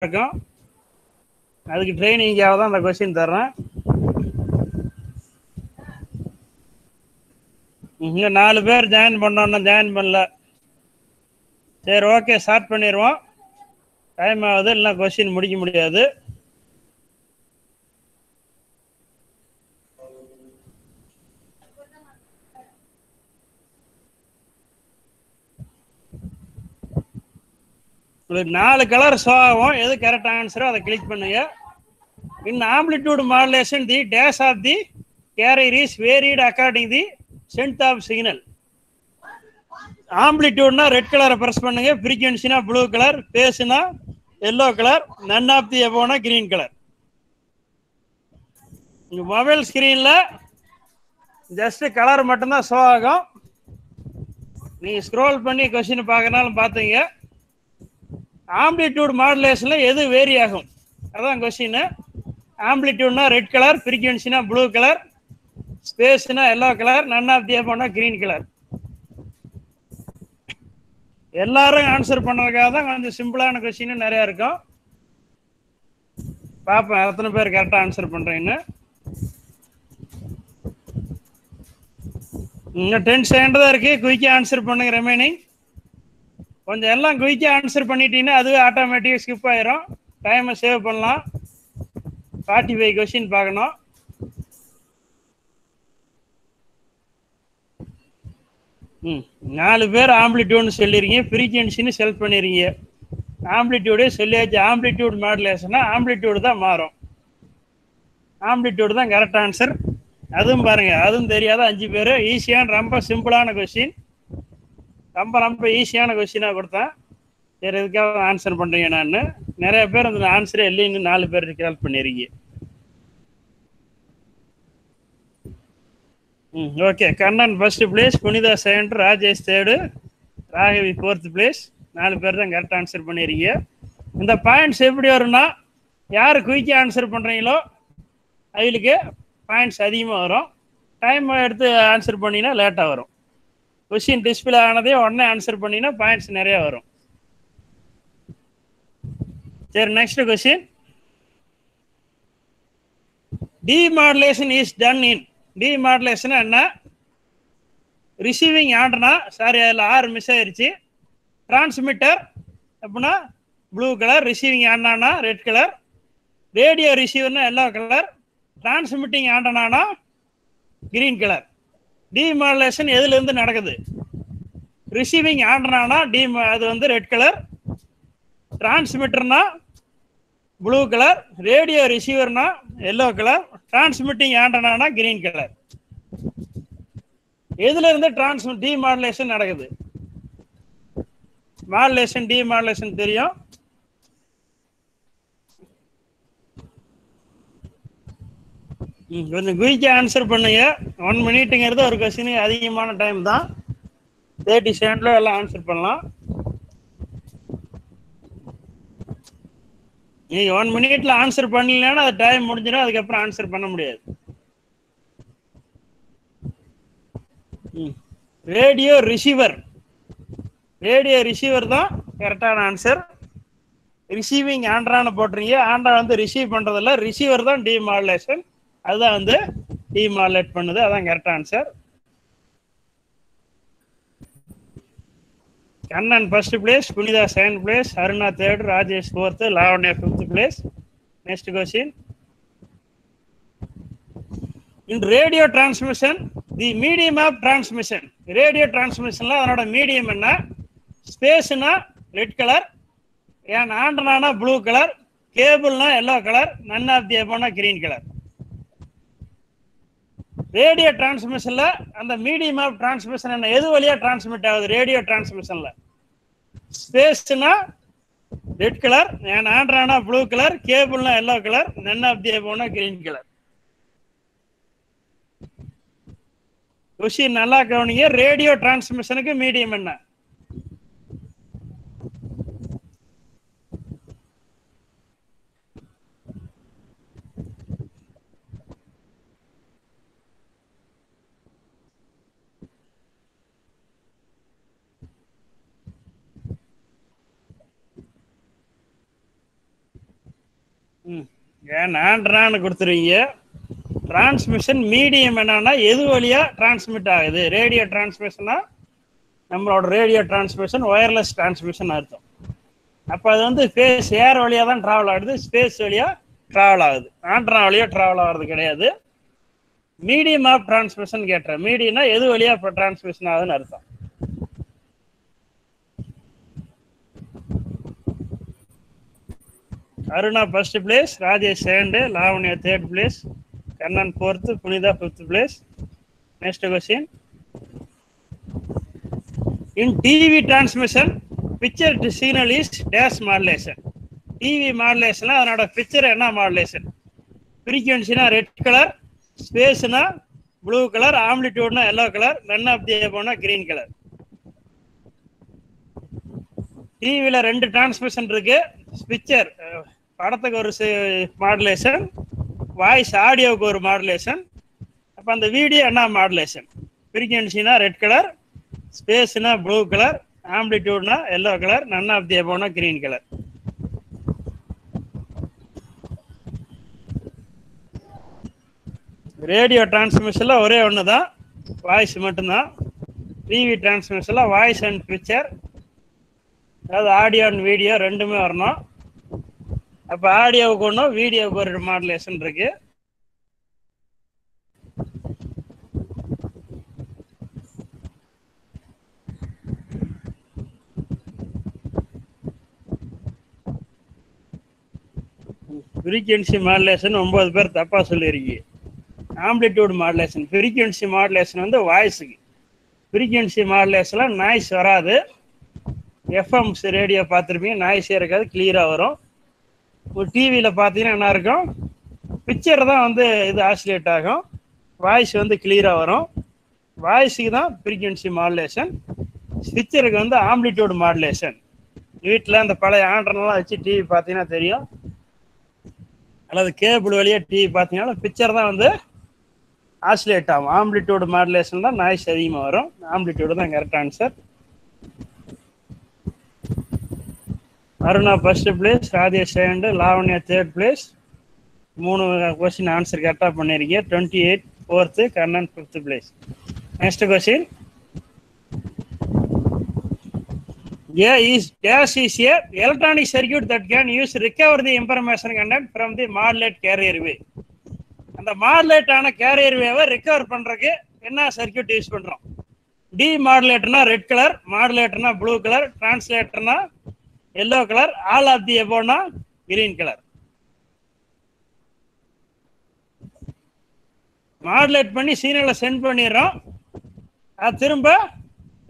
இருக்கும். அதுக்கு ட்ரைனிங்காக தான் அந்த கொஸ்டின் தர்றேன். இங்கே 4 பேர் ஜாயின் பண்ணோன்னா ஜாயின் பண்ணல. சரி, ஓகே, ஸ்டார்ட் பண்ணிடுவோம். டைம் ஆகுது, இல்லைனா கொஸ்டின் முடிக்க முடியாது. உங்களுக்கு 4 கலர் ஷோ ஆகும். எது கரெக்ட் ஆன்சரோ அதை கிளிக் பண்ணுங்க. In amplitude modulation the dash of the carrier is varied according the strength of signal. ஆம்ப்ளிடியூட்னா ரெட் கலரை ப்ரெஸ் பண்ணுங்க, ஃப்ரீக்வன்சினா ப்ளூ கலர், பேஸ்னா yellow colour, none of the எபோனா கிரீன் கலர். உங்க மொபைல் ஸ்கிரீன்ல ஜஸ்ட் கலர் மட்டும்தான் ஷோ ஆகும். நீங்க ஸ்க்ரோல் பண்ணி கொஸ்டின் பார்க்கறனாலும் பார்த்தீங்க. ஆம்ப்ளிடியூட் மாடுலேஷன்ல எது வேரி ஆகும் அதான் கொஸ்டின். ஆம்ப்ளிடியூட்னா ரெட் கலர், ஃப்ரீக்வன்சினா ப்ளூ கலர், ஸ்பேஸ்னா yellow colour, none of the எபோனா கிரீன் கலர். எல்லாரும் ஆன்சர் பண்ணதுக்காக தான் கொஞ்சம் சிம்பிளான கொஸ்டின் நிறைய இருக்கும். பார்ப்பேன் எத்தனை பேர் கரெக்டாக ஆன்சர் பண்றீங்கன்னு. இன்னும் 10 செகண்ட் தான் இருக்கு. குயிக்காக ஆன்சர் பண்ணுங்க. ரிமைனிங் கொஞ்சம் எல்லாம் குயிக்காக ஆன்சர் பண்ணிட்டீங்கன்னா அதுவே ஆட்டோமேட்டிக்காக ஸ்கிப் ஆயிரும். டைமை சேவ் பண்ணலாம். 45 கொஸ்டின் பார்க்கணும். ம் 4 பேர் ஆம்ப்ளிடியூட்னு சொல்லிருக்கீங்க, ஃப்ரீக்வன்சின்னு செலக்ட் பண்ணிருக்கீங்க. ஆம்ப்ளிடியூடே சொல்லியாச்சு. ஆம்ப்ளிடியூட் மாடுலேஷன்னா ஆம்ப்ளிடியூடு தான் மாறும். ஆம்ப்ளிடியூடு தான் கரெக்ட் ஆன்சர். அதுவும் பாருங்க, அதுவும் தெரியாத 5 பேர். ஈஸியான ரொம்ப சிம்பிளான கொஸ்டின், ரொம்ப ஈஸியான கொஸ்டினாக கொடுத்தேன். சரி, இதுக்காக ஆன்சர் பண்ணுறீங்க. நான் நிறைய பேர் அந்த ஆன்சரே இல்லைன்னு 4 பேர் கால் பண்ணிருக்கீங்க. Okay. Kannan first place, Punitha second, Rajesh third, Raghavi 4th place. 4 பேர் தான் கரெக்ட் ஆன்சர் பண்ணிருக்கீங்க. இந்த பாயிண்ட்ஸ் எப்படி வரும்னா, யார் குயிக்காக ஆன்சர் பண்ணுறீங்களோ அவங்களுக்கு பாயிண்ட்ஸ் அதிகமாக வரும். டைம் எடுத்து ஆன்சர் பண்ணிங்கன்னா லேட்டாக வரும். கொஸ்டின் டிஸ்பிளே ஆனதே உடனே ஆன்சர் பண்ணிங்கன்னா பாயிண்ட்ஸ் நிறைய வரும். சரி, next question. Demodulation is done in. Demodulation என்ன? ரிசீவிங் ஆண்டனா, சாரி அதில் 6 மிஸ் ஆயிருச்சு. டிரான்ஸ்மிட்டர் அப்படின்னா blue colour, receiving antenna red colour, radio ரிசீவர்னா எல்லோ கலர், டிரான்ஸ்மிட்டிங் ஆண்டனானா கிரீன் கலர். டிமாடுலேஷன் எதுல இருந்து நடக்குது? ரிசீவிங் ஆண்டனானா அது வந்து ரெட் கலர், டிரான்ஸ்மிட்டர்னா ப்ளூ கலர், ரேடியோ ரிசீவர்னா எல்லோ கலர், டிரான்ஸ்மிட்டிங் ஆண்டனானா கிரீன் கலர். எதுல இருந்து டிமாடுலேஷன் நடக்குது? மாடுலேஷன் டிமாடுலேஷன் தெரியும். கொஞ்சம் குயிக்காக ஆன்சர் பண்ணுங்க. 1 மினிட்டுங்கிறது ஒரு கொஸ்டினுக்கு அதிகமான டைம் தான். 30 செகண்ட்ல எல்லாம் ஆன்சர் பண்ணலாம். நீங்க 1 மினிட்ல ஆன்சர் பண்ணலன்னா அது டைம் முடிஞ்சிடும். அதுக்கப்புறம் ஆன்சர் பண்ண முடியாது. ரேடியோ ரிசீவர், ரேடியோ ரிசீவர் தான் கரெக்டான ஆன்சர். ரிசீவிங் ஆண்ட்ரான்னு போட்டுறீங்க. ஆண்ட்ரா வந்து ரிசீவ் பண்றதில்ல, ரிசீவர் தான் டிமாடுலேஷன். அதுதான் வந்து டிமாடுலேட் பண்ணுது. அதான் correct answer. Kannan first place, Punitha second place, Aruna third, Rajesh 4th, Lavanya 5th place. Next question. In radio transmission the medium of transmission. Radio டிரான்ஸ்மிஷன்ல அதனோட மீடியம் என்ன? ஸ்பேஸ்னா ரெட் கலர், ஏன் ஆண்டனானா ப்ளூ கலர், கேபிள்னா yellow colour, none of the எபோனா கிரீன் கலர். ரேடியோ டிரான்ஸ்மிஷன்ல அந்த மீடியம் ஆஃப் டிரான்ஸ்மிஷன் என்ன? எது வழியா டிரான்ஸ்மிட் ஆகுது ரேடியோ டிரான்ஸ்மிஷன்ல? ஸ்பேஸ்னா ரெட் கலர், ஏன் ஆண்டனானா ப்ளூ கலர், கேபிள்னா yellow colour, none of the எபோனா கிரீன் கலர். கொஸ்டின் நல்லா கவனிங்க. ரேடியோ டிரான்ஸ்மிஷனுக்கு மீடியம் என்ன? ம் ஏன் ஆண்ட்ரான்னு கொடுத்துருவீங்க. டிரான்ஸ்மிஷன் மீடியம் என்னன்னா எது வழியா டிரான்ஸ்மிட் ஆகுது? ரேடியோ டிரான்ஸ்மிஷனா நம்மளோட ரேடியோ டிரான்ஸ்மிஷன் ஒயர்லெஸ் டிரான்ஸ்மிஷன் அர்த்தம். அப்போ அது வந்து ஸ்பேஸ் ஏர் வழியாக தான் ட்ராவல் ஆகுது, ஸ்பேஸ் வழியாக ட்ராவல் ஆகுது, ஆண்ட்ரா வழியாக ட்ராவல் ஆகிறது கிடையாது. மீடியம் ஆஃப் டிரான்ஸ்மிஷன் கேட்டேன். மீடியம்னா எது வழியாக இப்போ டிரான்ஸ்மிஷன் ஆகுதுன்னு அர்த்தம். Aruna first place, Rajesh second, Lavanya third place, Kannan fourth, Punitha fifth place. Next question. In TV transmission picture signal is dash modulation. TV modulation அதனோட பிக்சர் என்ன மாடுலேஷன்? ஃப்ரீக்வன்சினா ரெட் கலர், ஸ்பேஸ்னா ப்ளூ கலர், ஆம்ப்ளிடியூட்னா yellow colour, none of the போனா green colour. டிவியில் 2 transmission இருக்கு. Picture படத்துக்கு ஒரு மாடுலேஷன், வாய்ஸ் ஆடியோவுக்கு ஒரு மாடுலேஷன். அப்போ அந்த வீடியோ என்ன மாடுலேஷன்? ஃப்ரீக்வன்சினா ரெட் கலர், ஸ்பேஸ்னா ப்ளூ கலர், ஆம்ப்ளிடியூட்னா yellow colour, none of the போனா கிரீன் கலர். ரேடியோ டிரான்ஸ்மிஷனில் ஒரே ஒன்று தான், வாய்ஸ் மட்டும்தான். டிவி டிரான்ஸ்மிஷனில் வாய்ஸ் அண்ட் பிக்சர், அதாவது ஆடியோ அண்ட் வீடியோ ரெண்டுமே வரணும். அப்போ ஆடியோவுக்கு ஒன்றும் வீடியோவுக்கு ஒரு மாடுலேஷன் இருக்கு. ஃப்ரீக்வன்சி மாடுலேஷன் 9 பேர் தப்பாக சொல்லியிருக்கீங்க. ஆம்ப்ளிடியூட் மாடுலேஷன், ஃப்ரீக்வன்சி மாடுலேஷன் வந்து வாய்ஸுக்கு. ஃப்ரீக்வன்சி மாடுலேஷனில் நாய்ஸ் வராது. எஃப்எம்ஸ் ரேடியோ பார்த்துருப்பீங்க, நாய்ஸே இருக்காது, கிளியராக வரும். ஒரு டிவியில் பார்த்தீங்கன்னா என்ன இருக்கும், பிக்சர் தான் வந்து இது ஆசிலேட் ஆகும், வாய்ஸ் வந்து கிளியராக வரும். வாய்ஸுக்கு தான் ஃப்ரீக்வன்சி மாடுலேஷன், பிக்சருக்கு வந்து ஆம்ப்ளிடியூட் மாடுலேஷன். வீட்டில் அந்த பழைய ஆண்ட்ரனெலாம் வச்சு டிவி பார்த்தீங்கன்னா தெரியும், அல்லது கேபிள் வழியாக டிவி பார்த்தீங்கன்னா பிக்சர் தான் வந்து ஆசிலேட் ஆகும். ஆம்ப்ளிடியூட் மாடுலேஷன் தான் நாய்ஸ் அதிகமாக வரும். ஆம்ப்ளிடியூடு தான் correct answer. Aruna first place, Rajesh second, Lavanya third place. 3 question answer கரெக்டாக பண்ணியிருக்கீங்க. 28 fourth, Kannan 5th place. Next question. Dash is a electronic circuit that can use recover the information content from the modulate carrier wave. அந்த modulate ஆன carrier வேவை recover பண்றதுக்கு என்ன circuit use பண்றோம்? டி மாடுலேட்டர்னா ரெட் கலர், மாடுலேட்டர்னா ப்ளூ கலர், டிரான்ஸ்லேட்டர்னா yellow colour, all of the எபோனா கிரீன் கலர். மாடுலேட் பண்ணி சிக்னலை சென்ட் பண்ணிடுறோம், அது திரும்ப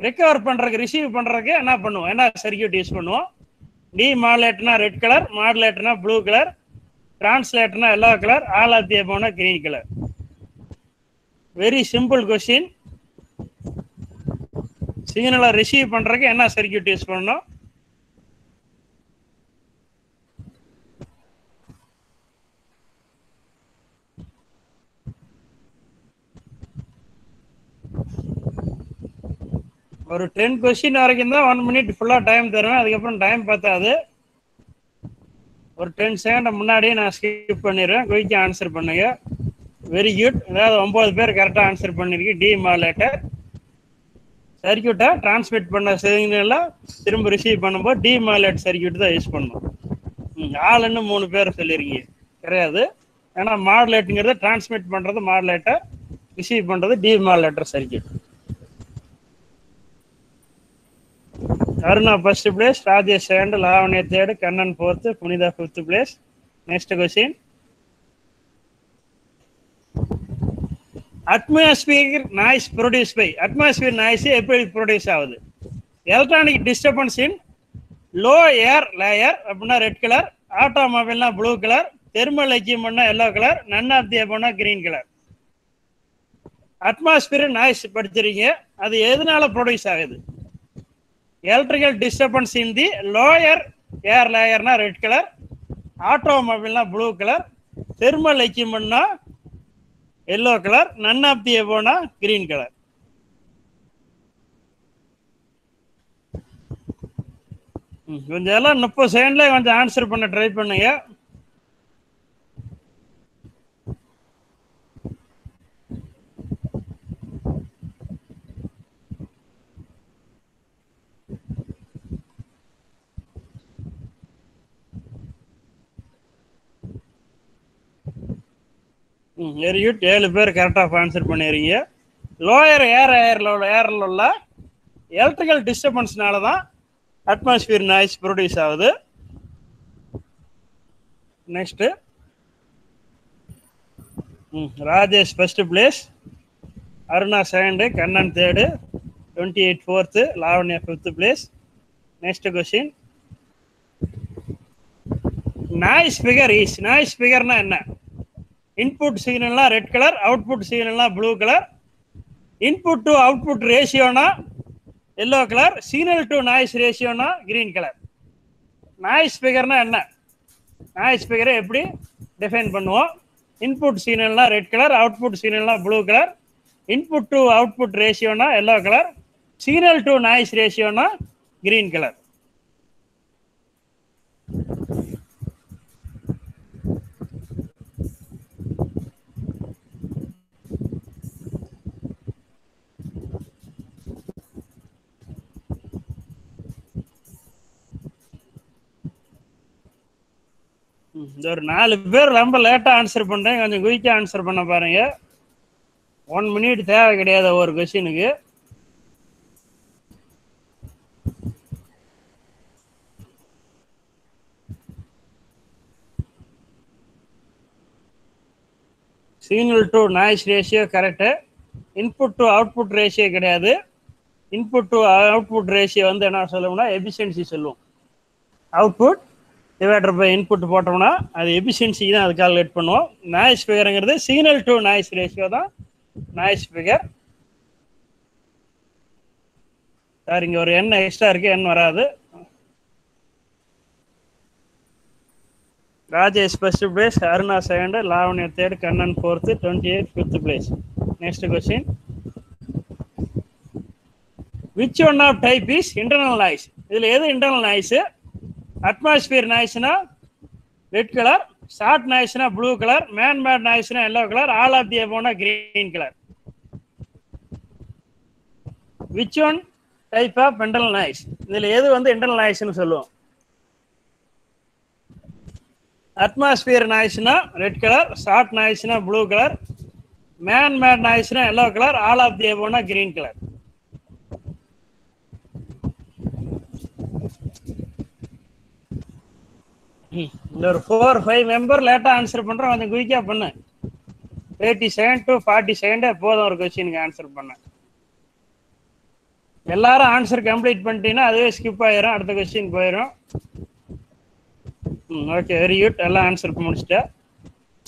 ரெக்கவர் பண்றதுக்கு ரிசீவ் பண்றதுக்கு என்ன பண்ணுவோம்? என்ன சர்க்கியூட் யூஸ் பண்ணுவோம்? டி மாடுலேட்டர்னா ரெட் கலர், மாடுலேட்டர்னா ப்ளூ கலர், டிரான்ஸ்லேட்டர்னா yellow colour, all of the எபோனா green colour. Very simple question. சிக்னலை ரிசீவ் பண்றதுக்கு என்ன சர்க்கியூட் யூஸ் பண்ணணும்? ஒரு 10 கொஸ்டின் வரைக்கும் தான் 1 மினிட் ஃபுல்லாக டைம் தருவேன். அதுக்கப்புறம் டைம் பார்த்தாது. ஒரு 10 செகண்ட் முன்னாடியே நான் ஸ்கிப் பண்ணிடுவேன். குயிக்காக ஆன்சர் பண்ணுங்க. Very good. அதாவது 9 பேர் கரெக்டாக ஆன்சர் பண்ணிருக்கு. டி மாடுலேட்டர் சர்க்கியூட்டை டிரான்ஸ்மிட் பண்ண சிக்னலை திரும்ப ரிசீவ் பண்ணும்போது டி மாடுலேட்டர் சர்க்கியூட் தான் யூஸ் பண்ணணும். ஆளுன்னு 3 பேர் சொல்லியிருக்கீங்க. கிடையாது. ஏன்னா மாடுலேட்டுங்கிறது டிரான்ஸ்மிட் பண்ணுறது மாடுலேட்டர், ரிசீவ் பண்ணுறது demodulator circuit. Aruna first place, Rajesh second, Lavanya third, Kannan 4th, Punitha 5th place. Next question. Atmosphere noise produce by, atmosphere noise எப்படி ப்ரொடியூஸ் ஆகுது? Electronic disturbance in low air layer அப்படின்னா ரெட் கலர், ஆட்டோமொபைல்னா ப்ளூ கலர், தெர்மல் எக்யூப்மெண்ட்னா yellow colour, none of the எபோனா green colour. Atmosphere noise படிச்சிருக்கீங்க, அது எதனால produce ஆகுது? Electrical disturbance in the lower air லேயர்னா ரெட் கலர், ஆட்டோமொபைல்னா ப்ளூ கலர், தெர்மல் எக்யூப்மெண்ட்னா yellow colour, none of the எபோனா கிரீன் கலர். கொஞ்சம் எல்லாம் 30 செகண்ட்ல கொஞ்சம் ஆன்சர் பண்ண ட்ரை பண்ணுங்க. Very good. 7 பேர் கரெக்டாக ஆன்சர் பண்ணிடுறீங்க. லோயர் ஏரில் உள்ள எலக்ட்ரிக்கல் டிஸ்டர்பன்ஸ்னால தான் அட்மாஸ்பியர் நாய்ஸ் ப்ரொடியூஸ் ஆகுது. Next Rajesh first place, Aruna second, Kannan third, 28 fourth, Lavanya 5th place. Next question, noise ஃபிகர்னா என்ன? இன்புட் சிக்னல்னா ரெட் கலர், அவுட்புட் சிக்னல்னா blue colour, input to output ரேஷியோனா yellow colour, signal to noise ரேஷியோனா கிரீன் கலர். நாய்ஸ் ஃபிகர்னா என்ன? Noise ஃபிகரை எப்படி டிஃபைன் பண்ணுவோம்? இன்புட் சிக்னல்னா ரெட் கலர், அவுட்புட் சிக்னல்னா blue colour, input to output ரேஷியோனா yellow colour, signal to noise ரேஷியோனா கிரீன் கலர். ஒரு 4 பேர் ரொம்ப லேட்டா ஆன்சர் பண்றேன், கொஞ்சம் குயிக்கா ஆன்சர் பண்ண பாருங்க. 1 மினிட் தேவை கிடையாது ஒரு கொஸ்டினுக்கு. Signal to noise ratio correct. Input to output ratio கிடையாது. இன்புட் டு அவுட்புட் ரேஷியோ வந்து என்ன சொல்லுவோம்னா எஃபிஷியன்சி சொல்லுவோம். அவுட்புட் டிவைடர் பை இன்புட் போட்டோம்னா அது எஃபிஷியன்சி தான் அது கால்குலேட் பண்ணுவோம். நாய்ஸ் ஃபிகருங்கிறது சிக்னல் டு நாய்ஸ் ரேஷியோ தான் நாய்ஸ் ஃபிகர். சார் இங்கே ஒரு எண் எக்ஸ்ட்ரா இருக்கு, எண் வராது. Rajesh first place, Aruna second, Lavanya third, Kannan 4th, 28 5th place. Next question, which one of type is internal noise? இதில் எது இன்டர்னல் நாய்ஸு? அட்மாஸ்பியர் நாய்ஸ்னா ரெட் கலர், ஷார்ட் நாய்ஸ்னா ப்ளூ கலர், மேன் மேட் நாய்ஸ்னா yellow colour, all of the அபோவ்னா green colour. Which one type of internal noise? இதில் எது வந்து internal நாய்ஸ்னு சொல்லுவோம்? அட்மாஸ்பியர் நாய்ஸ்னா ரெட் கலர், ஷார்ட் நாய்ஸ்னா ப்ளூ கலர், மேன் மேட் நாய்ஸ்னா yellow colour, all of the அபோவ்னா கிரீன் கலர். இந்த ஒரு 4-5 மெம்பர் லேட்டா ஆன்சர் பண்றோம், கொஞ்சம் குயிக்கா பண்ணு. 30 செகண்ட் டு 40 செகண்டே போதும் ஒரு கொஸ்டினுக்கு ஆன்சர் பண்ண. எல்லாரும் ஆன்சர் கம்ப்ளீட் பண்ணிட்டீங்கன்னா அதுவே ஸ்கிப் ஆயிரும், அடுத்த கொஸ்டின் போயிடும். Okay, very good. எல்லாம் ஆன்சர் முடிச்சுட்டேன்.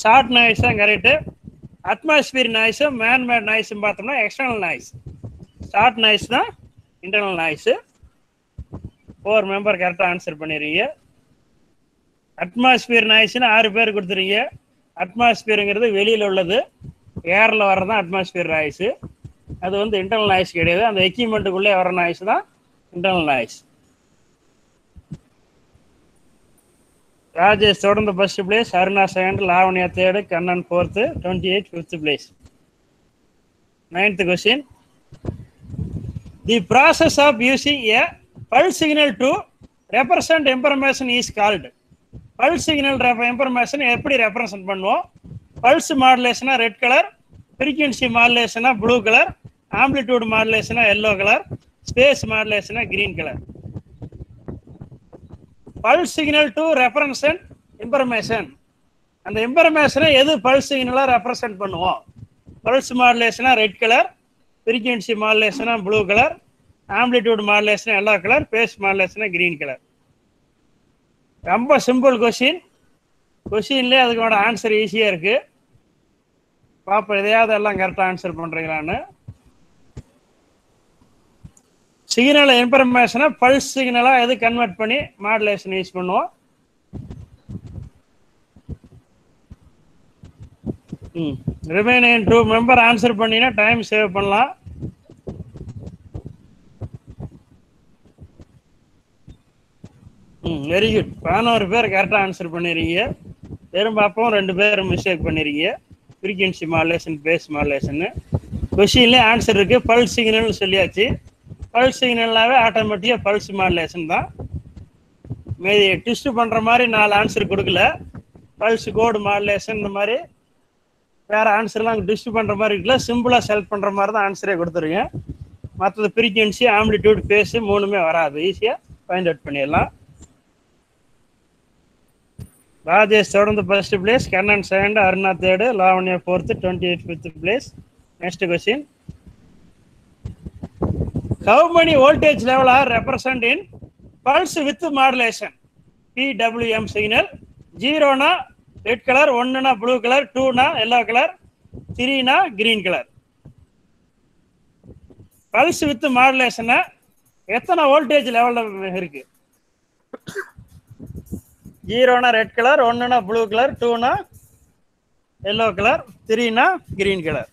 ஷார்ட் நாய்ஸ் தான் கரெக்டு. அட்மாஸ்பியர் நாய்ஸும் மேன் மேட் நாய்ஸும் பார்த்தோம்னா எக்ஸ்டர்னல் நாய்ஸ். ஷார்ட் நாய்ஸ் தான் இன்டர்னல் நாய்ஸு. 4 மெம்பர் கரெக்டாக ஆன்சர் பண்ணிடுறீங்க. அட்மாஸ்பியர் நாய்ஸ்னு 6 பேர் கொடுத்துறீங்க. அட்மாஸ்பியருங்கிறது வெளியில் உள்ளது, ஏரில் வர்றது தான் அட்மாஸ்பியர் நாய்ஸு. அது வந்து இன்டர்னல் நாய்ஸ் கிடையாது, அந்த எக்யூப்மெண்ட்டுக்குள்ளே வர நாய்ஸ் தான் இன்டர்னல் நாய்ஸ். ராஜேஷ் தொடர்ந்து first place, Aruna second, Lavanya third, Kannan 4th, 28 5th place. 9th question, the process of using a pulse signal to represent information is called. Pulse signal information எப்படி represent பண்ணுவோம்? Pulse மாடுலேஷனா red colour, frequency மாடுலேஷனா blue colour, amplitude மாடுலேஷனா yellow colour, space மாடுலேஷனா green colour. Pulse signal to represent information, அந்த இன்ஃபர்மேஷனை எது pulse சிக்னலாக ரெப்ரசன்ட் பண்ணுவோம்? பல்ஸ் மாடுலேஷனா ரெட் கலர், ஃப்ரீக்வன்சி மாடுலேஷனா ப்ளூ கலர், ஆம்பிளிடியூட் மாடுலேஷனா எல்லோ கலர், ஸ்பேஸ் மாடுலேஷனா கிரீன் கலர். ரொம்ப சிம்பிள் கொஸ்டின். கொஸ்டின்லேயே அதுக்கோட ஆன்சர் ஈஸியாக இருக்குது. பாப்பா எதையாவது எல்லாம் கரெக்டாக ஆன்சர் பண்ணுறீங்களான்னு. சிக்னல் இன்ஃபர்மேஷனை பல்ஸ் சிக்னலாக எது கன்வெர்ட் பண்ணி மாடுலேஷன் யூஸ் பண்ணுவோம்? ரிமைனிங் 2 மெம்பர் ஆன்சர் பண்ணினா டைம் சேவ் பண்ணலாம். Very good. 11 பேர் கரெக்டாக ஆன்சர் பண்ணிடுறீங்க. வெறும் பாப்போம் 2 பேர் மிஸ்டேக் பண்ணிடுறீங்க. Frequency modulation, phase modulation. கொஸ்டின்லேயே ஆன்சர் இருக்குது. பல்ஸ் சிக்னல்னு சொல்லியாச்சு. பல்ஸ் சிக்னல்னாவே ஆட்டோமேட்டிக்காக பல்ஸ் மாடுலேஷன் தான். மீதி ட்விஸ்ட் பண்ணுற மாதிரி 4 ஆன்சர் கொடுக்கல. பல்ஸ் கோடு மாடுலேஷன் இந்த மாதிரி வேறு ஆன்சர்லாம் டிஸ்ட் பண்ணுற மாதிரி இருக்குல்ல, சிம்பிளாக செலக்ட் பண்ணுற மாதிரி தான் ஆன்சரே கொடுத்துருங்க. மற்றது ஃப்ரீக்வன்சி, ஆம்பிளிடியூட், ஃபேஸு மூணுமே வராது, ஈஸியாக ஃபைண்ட் அவுட் பண்ணிடலாம். ராஜேஷ் தொடர்ந்து first place, Kannan second, Aruna third, Lavanya fourth, 28 fifth place. Next question. How many voltage level are represented in pulse with modulation? PWM signal. 0 na red color, 1 na blue color, 2 na yellow color, 3 na green color. Pulse with modulation எத்தனை voltage லெவலில் இருக்கு? 0 na red color, 1 na blue color, 2 na yellow color, 3 na green color.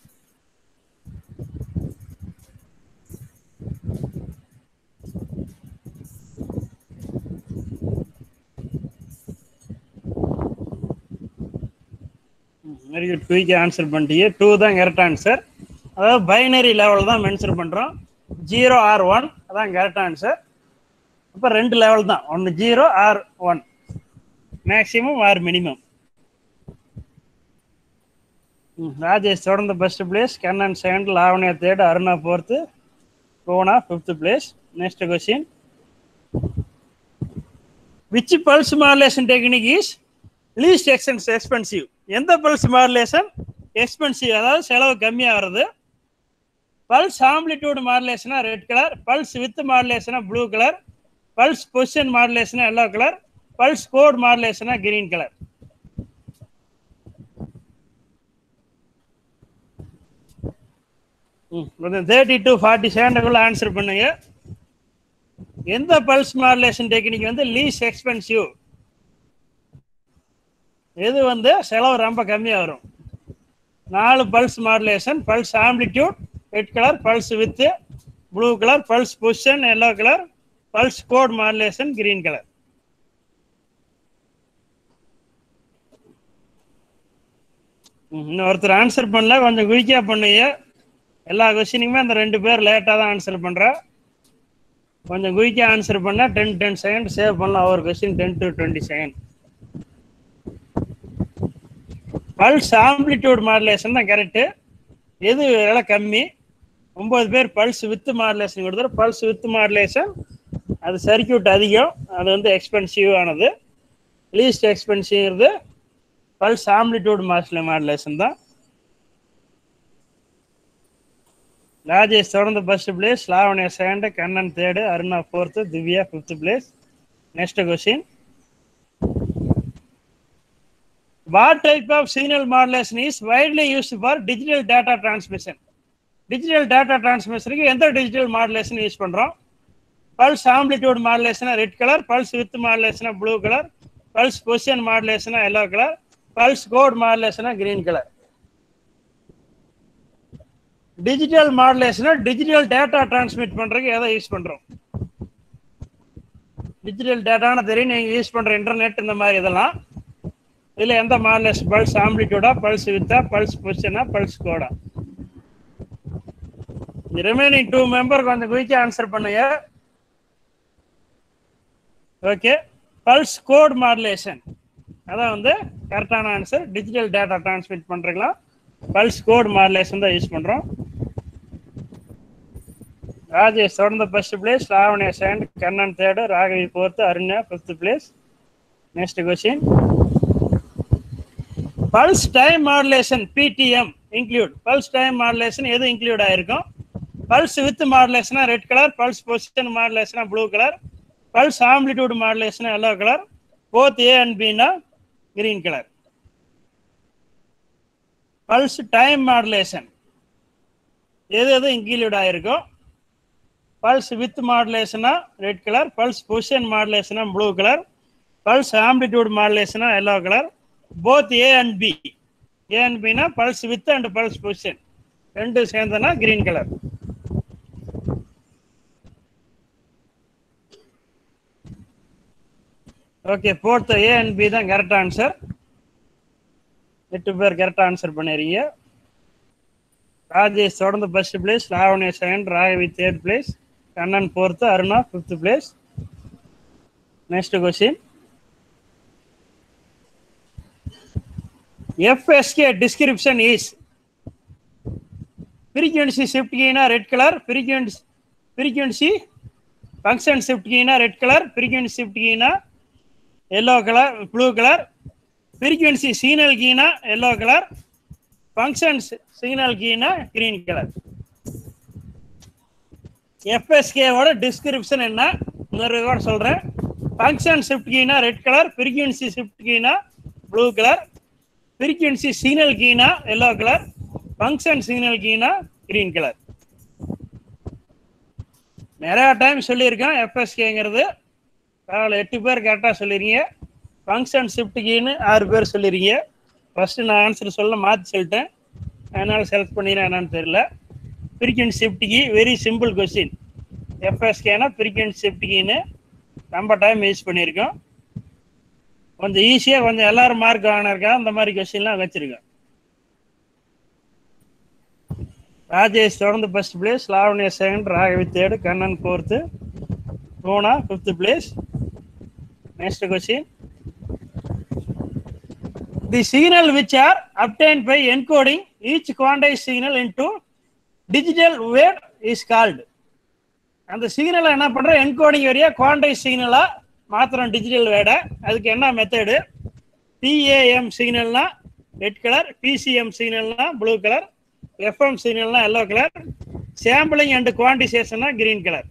Very good, quick answer பண்ணிட்டீங்க. 2 தான் correct answer. அதாவது binary level தான் mention பண்ணுறோம். 0 or 1 அதான் correct answer. அப்போ 2 லெவல் தான், ஒன்று 0 or 1, maximum or minimum. Rajesh தொடர்ந்து first place, Kannan second, Lavanya third, Aruna fourth, கோனா fifth place. Next question. Which pulse modulation technique is least expensive? எந்த பல்ஸ் மாடுலேஷன் எக்ஸ்பென்சிவ், அதாவது செலவு கம்மியாக வருது? பல்ஸ் ஆம்பிளிடியூட் மாடுலேஷனா ரெட் கலர், பல்ஸ் வித் மாடுலேஷனா ப்ளூ கலர், பல்ஸ் பொசிஷன் மாடுலேஷனா எல்லோ கலர், பல்ஸ் கோட் மாடுலேஷனா கிரீன் கலர். கொஞ்சம் 30 to 40 செகண்டுக்குள்ள ஆன்சர் பண்ணுங்க. எந்த பல்ஸ் மாடுலேஷன் டெக்னிக் வந்து லீஸ்ட் எக்ஸ்பென்சிவ்? எது வந்து செலவு ரொம்ப கம்மியாக வரும்? 4 pulse modulation, pulse amplitude red colour, pulse width blue colour, pulse position yellow colour, pulse code modulation green colour. இன்னொருத்தர் ஆன்சர் பண்ணல, கொஞ்சம் குயிக்காக பண்ணுங்க. எல்லா கொஸ்டினுக்குமே அந்த 2 பேர் லேட்டாக தான் ஆன்சர் பண்ணுறா. கொஞ்சம் குயிக்காக ஆன்சர் பண்ணால் 10 செகண்ட் சேவ் பண்ணலாம். ஒரு question 10 to 20 second. Pulse amplitude modulation தான் கரெக்டு. எது விலை கம்மி? 9 பேர் பல்ஸ் வித் மாடுலேஷன் கொடுத்தாரு. பல்ஸ் வித் மாடுலேஷன் அது சர்க்கியூட் அதிகம், அது வந்து எக்ஸ்பென்சிவ் ஆனது. Least expensive pulse amplitude modulation தான். ராஜேஷ் தொடர்ந்து first place, Lavanya second, Kannan third, Aruna fourth, Divya fifth place. Next question. What type of signal modulation is widely used for digital data transmission? Digital data transmission க்கு எந்த digital modulation use பண்றோம்? Pulse amplitude மாடுலேஷனா red colour, pulse width மாடுலேஷனா blue colour, pulse position மாடுலேஷனா yellow colour, pulse code மாடுலேஷனா green colour. Digital மாடுலேஷனா digital data transmit பண்றதுக்கு எதை யூஸ் பண்றோம்? டிஜிட்டல் டேட்டான்னு தெரியும், நீங்க யூஸ் பண்ற இன்டர்நெட் இந்த மாதிரி இதெல்லாம். இதில் எந்த மாடுலேஷன்? பல்ஸ் ஆம்பிளிடியூடா, பல்ஸ் வித்தா, பல்ஸ் பொசிஷனா, பல்ஸ் கோடா? ரிமைனிங் 2 மெம்பர் கொஞ்சம் குயிக்காக ஆன்சர் பண்ணுங்க. ஓகே, பல்ஸ் கோட் மாடுலேஷன் அதான் வந்து கரெக்டான ஆன்சர். டிஜிட்டல் டேட்டா டிரான்ஸ்மிட் பண்ணுறீங்களா பல்ஸ் கோட் மாடுலேஷன் தான் யூஸ் பண்ணுறோம். ராஜேஷ் தொடர்ந்து first place, Lavanya second, Kannan third, Raghavi fourth, Arunya fifth place. Next question. Pulse time modulation PTM include. Pulse time modulation எது இன்க்ளூட் ஆயிருக்கும்? பல்ஸ் வித் மாடுலேஷனா ரெட் கலர், பல்ஸ் பொசிஷன் மாடுலேஷனா blue colour, pulse amplitude மாடுலேஷனா yellow colour, both A and பினா green colour. Pulse time modulation எது எது include ஆயிருக்கும்? Pulse width மாடுலேஷனா ரெட் கலர், பல்ஸ் பொசிஷன் மாடுலேஷனா ப்ளூ கலர், பல்ஸ் ஆம்பிளிடியூட் மாடுலேஷனா yellow colour, both A and B. A and B na pulse width and pulse position ரெண்டு சேர்ந்தனா green color. Okay, fourth A and B தான் correct answer. 8 பேர் correct answer பண்ணிருக்கீங்க. ராஜேஷ் தொடர்ந்து first place, Lavanya second, Raghavi third place, Kannan fourth, Aruna fifth place. Next question. FSK description is frequency shift key red color, frequency function shift key red color, frequency shift key yellow color, blue color, frequency signal key yellow color, function signal key green color. FSK ஓட description என்ன இன்னொரு வாட்டி சொல்றேன். function shift key red color, frequency shift key blue color, frequency signal key yellow color, function signal key green color. நிறைய time சொல்லியிருக்கேன். FSKங்கிறது 8 பேர் கரெக்டாக சொல்லிருக்கீங்க. ஃபங்க்ஷன் ஷிஃப்ட் கீன்னு 6 பேர் சொல்லிருக்கீங்க. ஃபர்ஸ்ட் நான் ஆன்சர் சொல்ல மாற்றி சொல்லிட்டேன், அதனால செலக்ட் பண்ணிடுறேன் என்னன்னு தெரியல. Frequency shift key very simple question. FSKனா ஃப்ரீக்வன்சி ஷிஃப்ட் கீன்னு ரொம்ப டைம் யூஸ் பண்ணியிருக்கோம். கொஞ்சம் ஈஸியாக கொஞ்சம் எல்லாரும் மார்க் வாங்கினிருக்கா அந்த மாதிரி கொஸ்டின்லாம் வச்சுருக்கேன். ராஜேஷ் தொடர்ந்து first place, Lavanya second, Raghavi third, Kannan fourth, Mona fifth place. Next question. The signal which are obtained by encoding each quantized signal into digital wave is called. அந்த சிக்னலை என்ன பண்ற என்கோடிங் வழியா குவான்டைஸ் சிக்னலா மாத்திரம் டிஜிட்டல் வேர்டை. அதுக்கு என்ன மெத்தடு? PAM சிக்னல்னா ரெட் கலர், PCM சிக்னல்னா ப்ளூ கலர், FM சிக்னல்னா எல்லோ கலர், சாம்பிளிங் அண்ட் குவான்டிசேஷன்னா கிரீன் கலர்.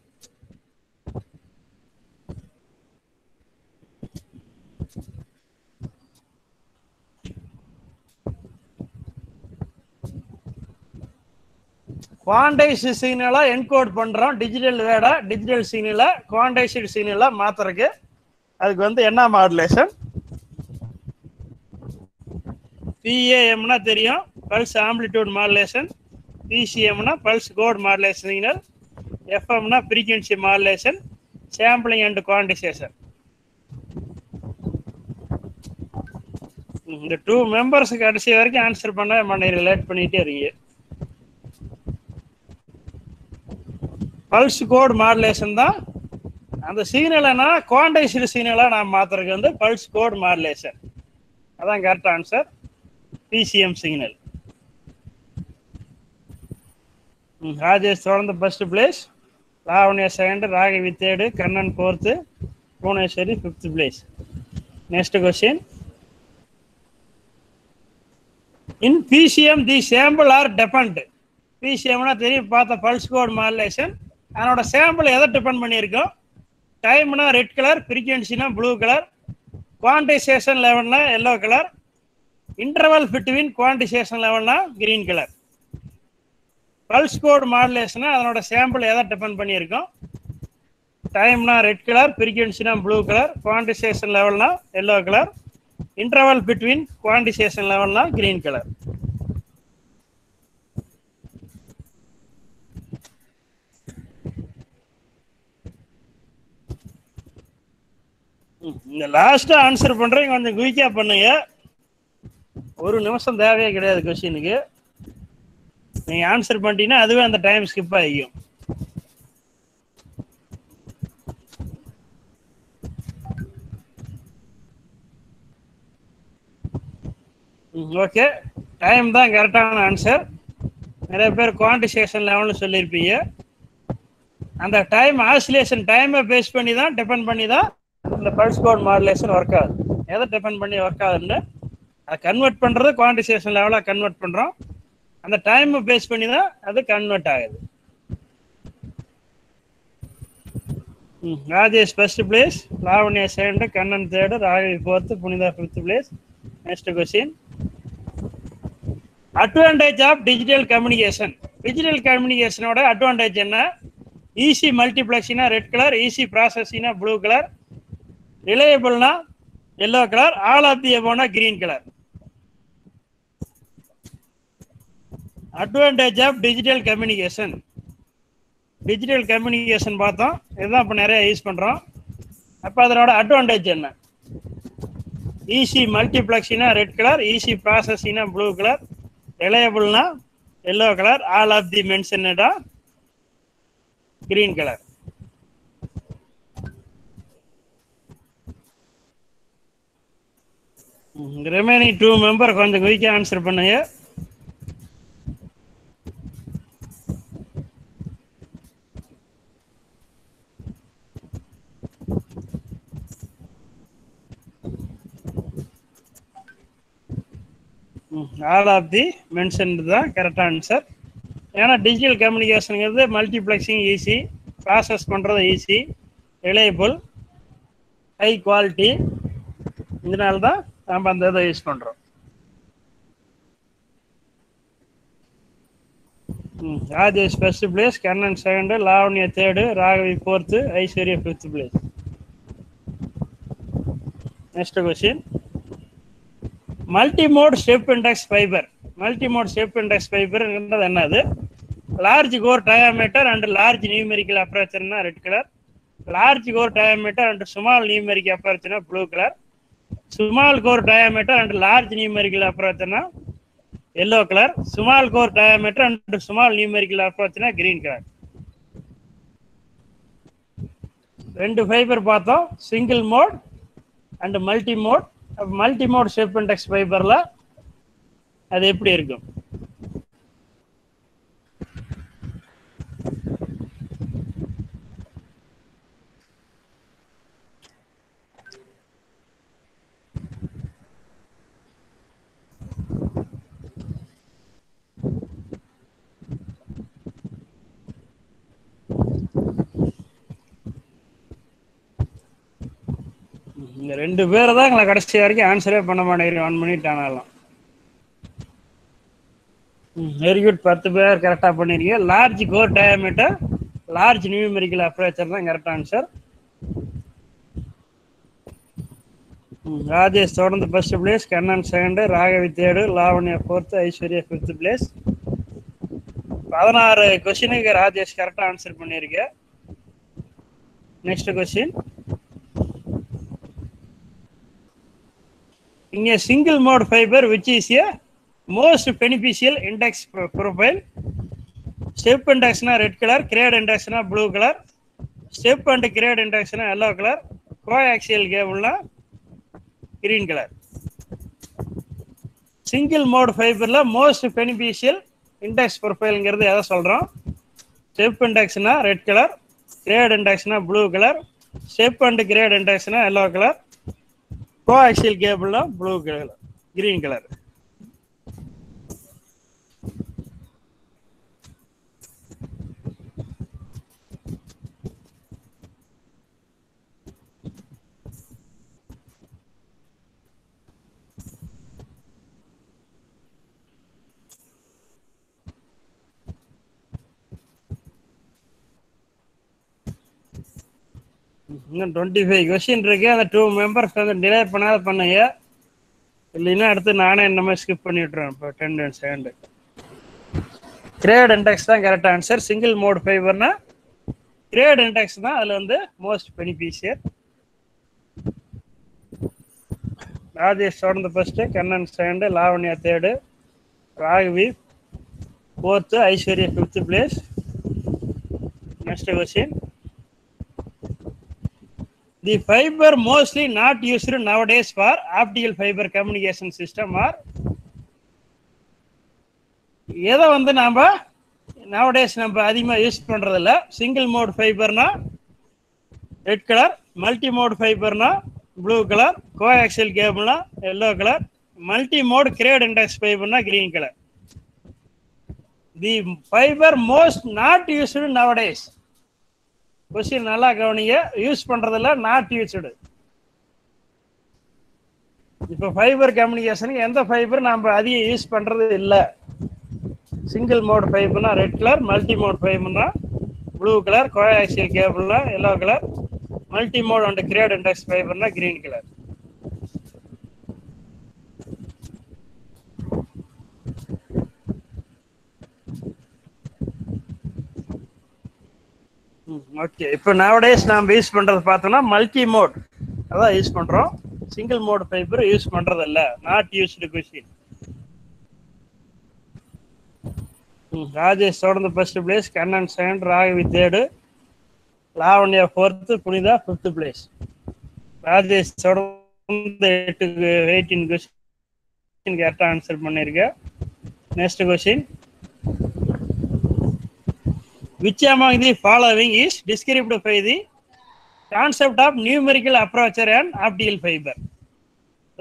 குவான்டைஸ்டு சிக்னலா என்கோட் பண்றோம் டிஜிட்டல் வேர்டா, டிஜிட்டல் சிக்னலா குவான்டைஸ்டு சிக்னலா மாத்துறதுக்கு. அதுக்கு வந்து என்ன மாடுலேஷன்? PAMனா தெரியும், பல்ஸ் ஆம்பிளிடியூட் மாடுலேஷன். PCMனா பல்ஸ் கோட் மாடுலேஷன் சிக்னல். FMனா frequency modulation, sampling and quantization. இந்த 2 மெம்பர்ஸ் கடைசி வரைக்கும் ஆன்சர் பண்ண ரிலேட் பண்ணிட்டே இருக்கீங்க. பல்ஸ் கோட் மாடுலேஷன் தான் அந்த சிக்னல்னா குவான்டைஸ்டு சிக்னலா நான் மாத்துறதுக்கு வந்து பல்ஸ் கோட் மாடுலேஷன். அதான் correct answer. PCM signal. Rajesh தொடர்ந்து first place, Lavanya second, Raghavi third, Kannan fourth, Bhuvaneswari fifth place. Next question. In PCM the sample are depend. PCMனா தெரியும் பார்த்த பல்ஸ் கோட் மாடுலேஷன். அதனோட சாம்பிள் எதை டிபெண்ட் பண்ணியிருக்கோம்? டைம்னா ரெட் கலர், ஃப்ரீக்வன்சினா ப்ளூ கலர், குவான்டைசேஷன் லெவல்னா yellow colour, interval between quantization லெவல்னா கிரீன் கலர். பல்ஸ் கோட் மாடுலேஷனா அதனோட சாம்பிள் எதை டிபெண்ட் பண்ணியிருக்கோம்? டைம்னா ரெட் கலர், ஃப்ரீக்வன்சினா ப்ளூ கலர், குவான்டைசேஷன் லெவல்னா yellow colour, interval between quantization லெவல்னா கிரீன் கலர். இந்த லாஸ்டா ஆன்சர் பண்றேன், கொஞ்சம் குயிக்கா பண்ணுங்க. 1 நிமிஷம் தேவையே கிடையாது கொஸ்டினுக்கு. நீங்க ஆன்சர் பண்ணிட்டீங்கன்னா அதுவே அந்த டைம் ஸ்கிப் ஆகிக்கும். ஓகே, டைம் தான் கரெக்டான ஆன்சர். நிறைய பேர் குவான்டிசேஷன் லெவல்னு சொல்லியிருப்பீங்க. அந்த டைம் ஆசிலேஷன் டைமை பேஸ் பண்ணி தான் டிபெண்ட் பண்ணி தான் இந்த பல்ஸ் கோட் மாடுலேஷன் ஒர்க் ஆகுது. எதை டிபெண்ட் பண்ணி ஒர்க் ஆகுதுன்னு அதை கன்வெர்ட் பண்ணுறது குவான்டிசேஷன் லெவலாக கன்வெர்ட் பண்ணுறோம். அந்த டைமை பேஸ் பண்ணி தான் அது கன்வெர்ட் ஆகுது. Rajesh first place, Lavanya second, Kannan third, Raghavi fourth, Punitha fifth place. Next question. Advantage of digital communication. Digital கம்யூனிகேஷனோட அட்வான்டேஜ் என்ன? ஈஸி மல்டிப்ளெக்ஸினா ரெட் கலர், ஈஸி ப்ராசஸினா ப்ளூ கலர், ரிலையபிள்னா yellow colour, all of the எபோனா green colour. Advantage of digital communication. Digital communication பார்த்தோம், இதுதான் இப்போ நிறைய யூஸ் பண்ணுறோம். அப்போ அதனோட அட்வான்டேஜ் என்ன? ஈஸி மல்டிப்ளெக்ஸினா ரெட் கலர், ஈஸி ப்ராசஸினா ப்ளூ கலர், ரிலையபிள்னா yellow colour, all of the மென்ஷன்டா கிரீன் கலர். ரிமைனிங் 2 மெம்பர் கொஞ்சம் குயிக்காக ஆன்சர் பண்ணுங்க. ஆல் ஆஃப் தி மென்ஷன்டு தான் கரெக்டாக ஆன்சர். ஏன்னா டிஜிட்டல் கம்யூனிகேஷனுங்கிறது மல்டிப்ளெக்ஸிங் ஈஸி, ப்ராசஸ் பண்ணுறது ஈஸி, ரிலையபிள், ஹை குவாலிட்டி. இதனால தான் நம்ம அந்த இதை யூஸ் பண்ணுறோம். Rajesh first place, Kannan second, Lavanya third, Raghavi fourth, Aishwarya fifth place. Next question, multimode step index fibre. Multimode step index ஃபைபர்ன்றது என்னது? Large core diameter and large numerical அப்ரேச்சர்னா red colour, large core diameter and small numerical அப்ரேச்சர்னா blue colour, small core diameter and large numerical அப்ரேச்சர்னா yellow colour, small core diameter and small numerical அப்ரேச்சர்னா green colour. ரெண்டு fibre பார்த்தோம், single mode and multi mode. Multi mode step index ஃபைபர்ல அது எப்படி இருக்கும்? இந்த ரெண்டு பேரை தான் எங்களை கடைசி வரைக்கும் ஆன்சரே பண்ண மாட்டேங்கிறீங்க, 1 மினிட் ஆனாலும். வெரி குட், 10 பேர் கரெக்டாக பண்ணிருக்கீங்க. Large core diameter, large numerical aperture தான் கரெக்ட் ஆன்சர். ராஜேஷ் தொடர்ந்து first place, Kannan second, Raghavi third, Lavanya fourth, Aishwarya fifth place. 16 கொஸ்டினுக்கு ராஜேஷ் கரெக்டாக ஆன்சர் பண்ணியிருக்க. நெக்ஸ்ட் கொஸ்டின், இங்கே single mode fibre which is a most beneficial index profile. Step இண்டெக்ஸ்னா ரெட் கலர், கிரேட் இண்டெக்ஸ்னா blue colour, step and grade இண்டெக்ஸ்னா yellow colour, coaxial கேபிள்னா green colour. Single mode ஃபைபர்ல most beneficial index ப்ரொஃபைல்ங்கிறது எதை சொல்றோம்? Step இண்டெக்ஸ்னா red colour, grade இண்டெக்ஸ்னா blue colour, step and grade இண்டெக்ஸ்னா எல்லோ கலர், கோஆக்சியல் கேபிள்னா ப்ளூ கலர், கிரீன் கலர். இன்னும் 25 கொஸ்டின் இருக்கு. அந்த 2 மெம்பர்ஸ் வந்து டிலே பண்ணாத பண்ணுங்க, இல்லைன்னா அடுத்து நானே இந்த மாதிரி ஸ்கிப் பண்ணி விட்டுறேன். இப்போ 10 செகண்ட். கிரேட் இண்டெக்ஸ் தான் கரெக்ட் ஆன்சர். சிங்கிள் மோட் ஃபைபர்னா கிரேட் இண்டெக்ஸ் தான் அதில் வந்து மோஸ்ட் பெனிஃபிஷியல். ராஜேஷ் தொடர்ந்து first, Kannan second, Lavanya third, Raghavi fourth, Aishwarya fifth place. Next question, the fiber mostly not used nowadays for optical fiber communication system are. எதை வந்து நாம nowadays நம்ம அதிகமாக யூஸ் பண்றது இல்லை? சிங்கிள் மோட் ஃபைபர்னா ரெட் கலர், மல்டி மோட் ஃபைபர்னா ப்ளூ கலர், கோஆக்சியல் கேபிள்னா yellow colour, multi mode grade index ஃபைபர்னா green colour. The fibre most not used nowadays. Question நல்லா கவனிங்க, யூஸ் பண்றதில்ல, நாட் யூஸ்டு. இப்போ ஃபைபர் கம்யூனிகேஷனுக்கு எந்த ஃபைபர் நம்ம அதிகம் யூஸ் பண்றது இல்லை? சிங்கிள் மோட் ஃபைபர்னா ரெட் கலர், மல்டி மோட் ஃபைபர்னா ப்ளூ கலர், கோஆக்சியல் கேபிள்னா yellow colour, multi mode and grade index ஃபைபர்னா கிரீன் கலர். ஓகே, இப்போ nowadays நாம் யூஸ் பண்றது பார்த்தோம்னா மல்டி மோட் அதான் யூஸ் பண்றோம். சிங்கிள் மோட் ஃபைபர் யூஸ் பண்றது இல்ல, நாட் யூஸ்டு கொஸ்டின். ராஜேஷ் தொடர்ந்து first place, Kannan second, Raghavi third, Lavanya fourth, Punitha fifth place. Rajesh தொடர்ந்து 18 கொஸ்டின் கரெக்டாக ஆன்சர் பண்ணியிருக்க. Next question, which among the following is described by the concept of numerical aperture and optical fiber?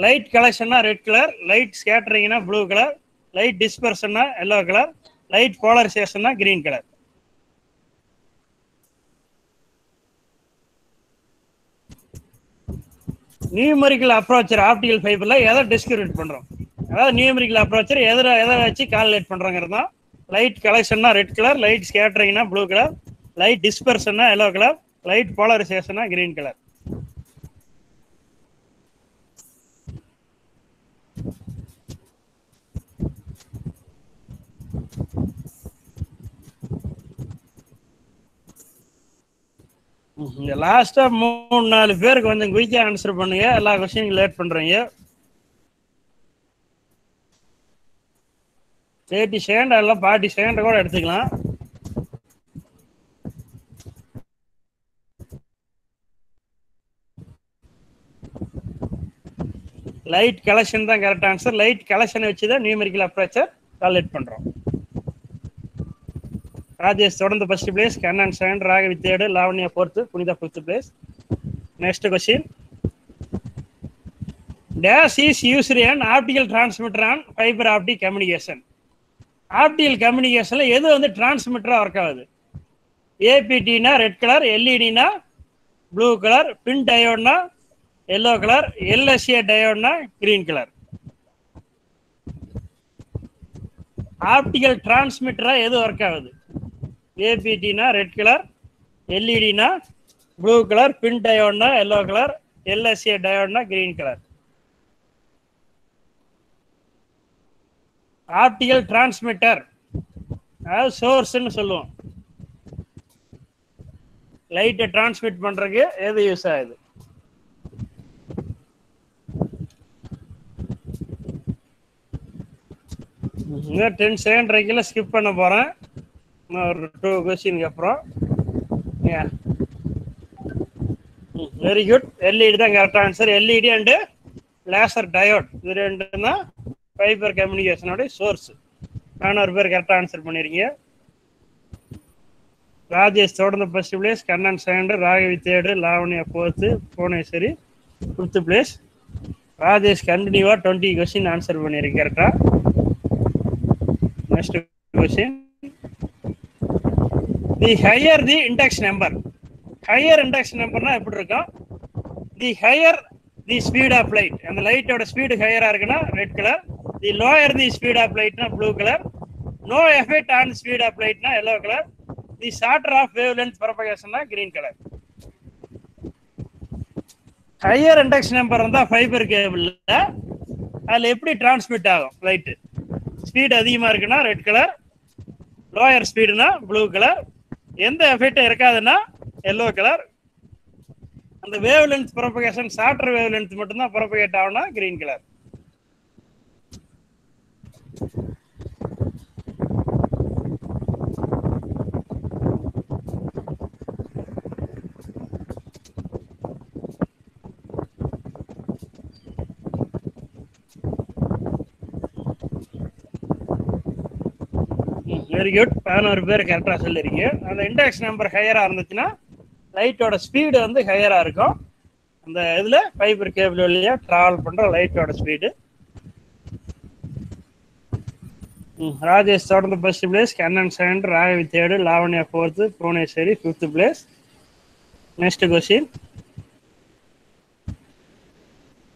Light கலெக்ஷன்னா red colour, light ஸ்கேட்டரிங்னா blue colour, light டிஸ்பர்ஷன்னா yellow colour, light போலரைசேஷன்னா green colour. Numerical aperture optical ஃபைபரில் எதை discriminate பண்ணுறோம், அதாவது numerical aperture எதை வச்சு கால்குலேட் பண்ணுறோங்கிறது தான். லைட் கலெக்ஷன்னா ரெட் கலர், லைட் ஸ்கேட்டரிங்னா ப்ளூ கலர், லைட் டிஸ்பர்ஷன்னா எல்லோ கலர், லைட் போலரைசேஷன்னா கிரீன் கலர். லாஸ்டா 3-4 பேர் கொஞ்சம் குயிக்கா ஆன்சர் பண்ணுங்க, எல்லா கொஸ்டினும் லேட் பண்றீங்க. 30 செகண்ட் எல்லாம் 40 செகண்ட் கூட எடுத்துக்கலாம். லைட் கலெக்ஷன் தான் கரெக்ட் ஆன்சர். லைட் கலெக்ஷனை வச்சு தான் நியூமெரிக்கல் அப்ரோச்சர் கால்குலேட் பண்றோம். ராஜேஷ் தொடர்ந்து first place, Kannan second, Raghavi third, Lavanya fourth, Punitha fifth place. Next question. Dash is used an optical transmitter on fibre optic communication. Optical கம்யூனிகேஷன்ல எது வந்து டிரான்ஸ்மிட்டரா ஒர்க் ஆகுது? ஏபிடினா ரெட் கலர், எல்இடினா ப்ளூ கலர், பின் டயோட்னா எல்லோ கலர், எல்எஸ்ஏ டயோட்னா கிரீன் கலர். ஆப்டிகல் டிரான்ஸ்மிட்டரா எது ஒர்க் ஆகுது? ஏபிடினா ரெட் கலர், எல்இடினா ப்ளூ கலர், பின் டயோட்னா எல்லோ கலர், எல்எஸ்ஏ டயோட்னா கிரீன் கலர். ஆப்டிகல் டிரான்ஸ்மிட்டர் அதாவது சோர்ஸ்ன்னு சொல்லுவோம். லைட்டை டிரான்ஸ்மிட் பண்றதுக்கு எது யூஸ் ஆகுது? இன்னும் 10 செகண்ட் வரைக்கும் ஸ்கிப் பண்ண போறேன். ஒரு 2 கொஸ்டினுக்கு அப்புறம். Very good. எல்இடி தான் correct answer. LED and laser diode இது ரெண்டும் தான் ஃபைபர் கம்யூனிகேஷனோட சோர்ஸ். 400 பேர் கரெக்டாக ஆன்சர் பண்ணிருக்கீங்க. ராஜேஷ் தொடர்ந்து first place, Kannan second, Raghavi third, Lavanya fourth, Bhuvaneswari fifth place. Rajesh கண்டினியூவா 20 கொஸ்டின் ஆன்சர் பண்ணிருக்கு கரெக்டா. Next question. The higher the index number. Higher index நம்பர்னா எப்படி இருக்கும்? The higher the speed of light, அந்த லைட்டோட ஸ்பீடு ஹையரா இருக்குன்னா red colour. The lower the speed of லைட்னா blue colour. No effect on speed of லைட்னா yellow colour. The shorter of wavelength ப்ரொபகேஷன்னா green colour. Higher index number வந்தா fibre கேபிள்ல அதுல எப்படி டிரான்ஸ்மிட் ஆகும் லைட்டு? ஸ்பீடு அதிகமா இருக்குன்னா ரெட் கலர், லோயர் ஸ்பீடுனா ப்ளூ கலர், எந்த எஃபெக்டும் இருக்காதுன்னா எல்லோ கலர். அந்த wavelength propagation shorter wavelength மட்டும்தான் ப்ரொபகேட் ஆகும்னா கிரீன் கலர். Very good. 11 பேர் கரெக்டாக சொல்லிருக்கீங்க. அந்த இண்டெக்ஸ் நம்பர் ஹையராக இருந்துச்சுன்னா லைட்டோட ஸ்பீடு வந்து ஹையராக இருக்கும். அந்த இதில் ஃபைபர் கேபிள் வழியாக ட்ராவல் பண்ணுற லைட்டோட ஸ்பீடு. ராஜேஷ் தொடர்ந்து first place, Kannan second, Raghavi third, Lavanya fourth, Bhuvaneswari fifth place. Next question.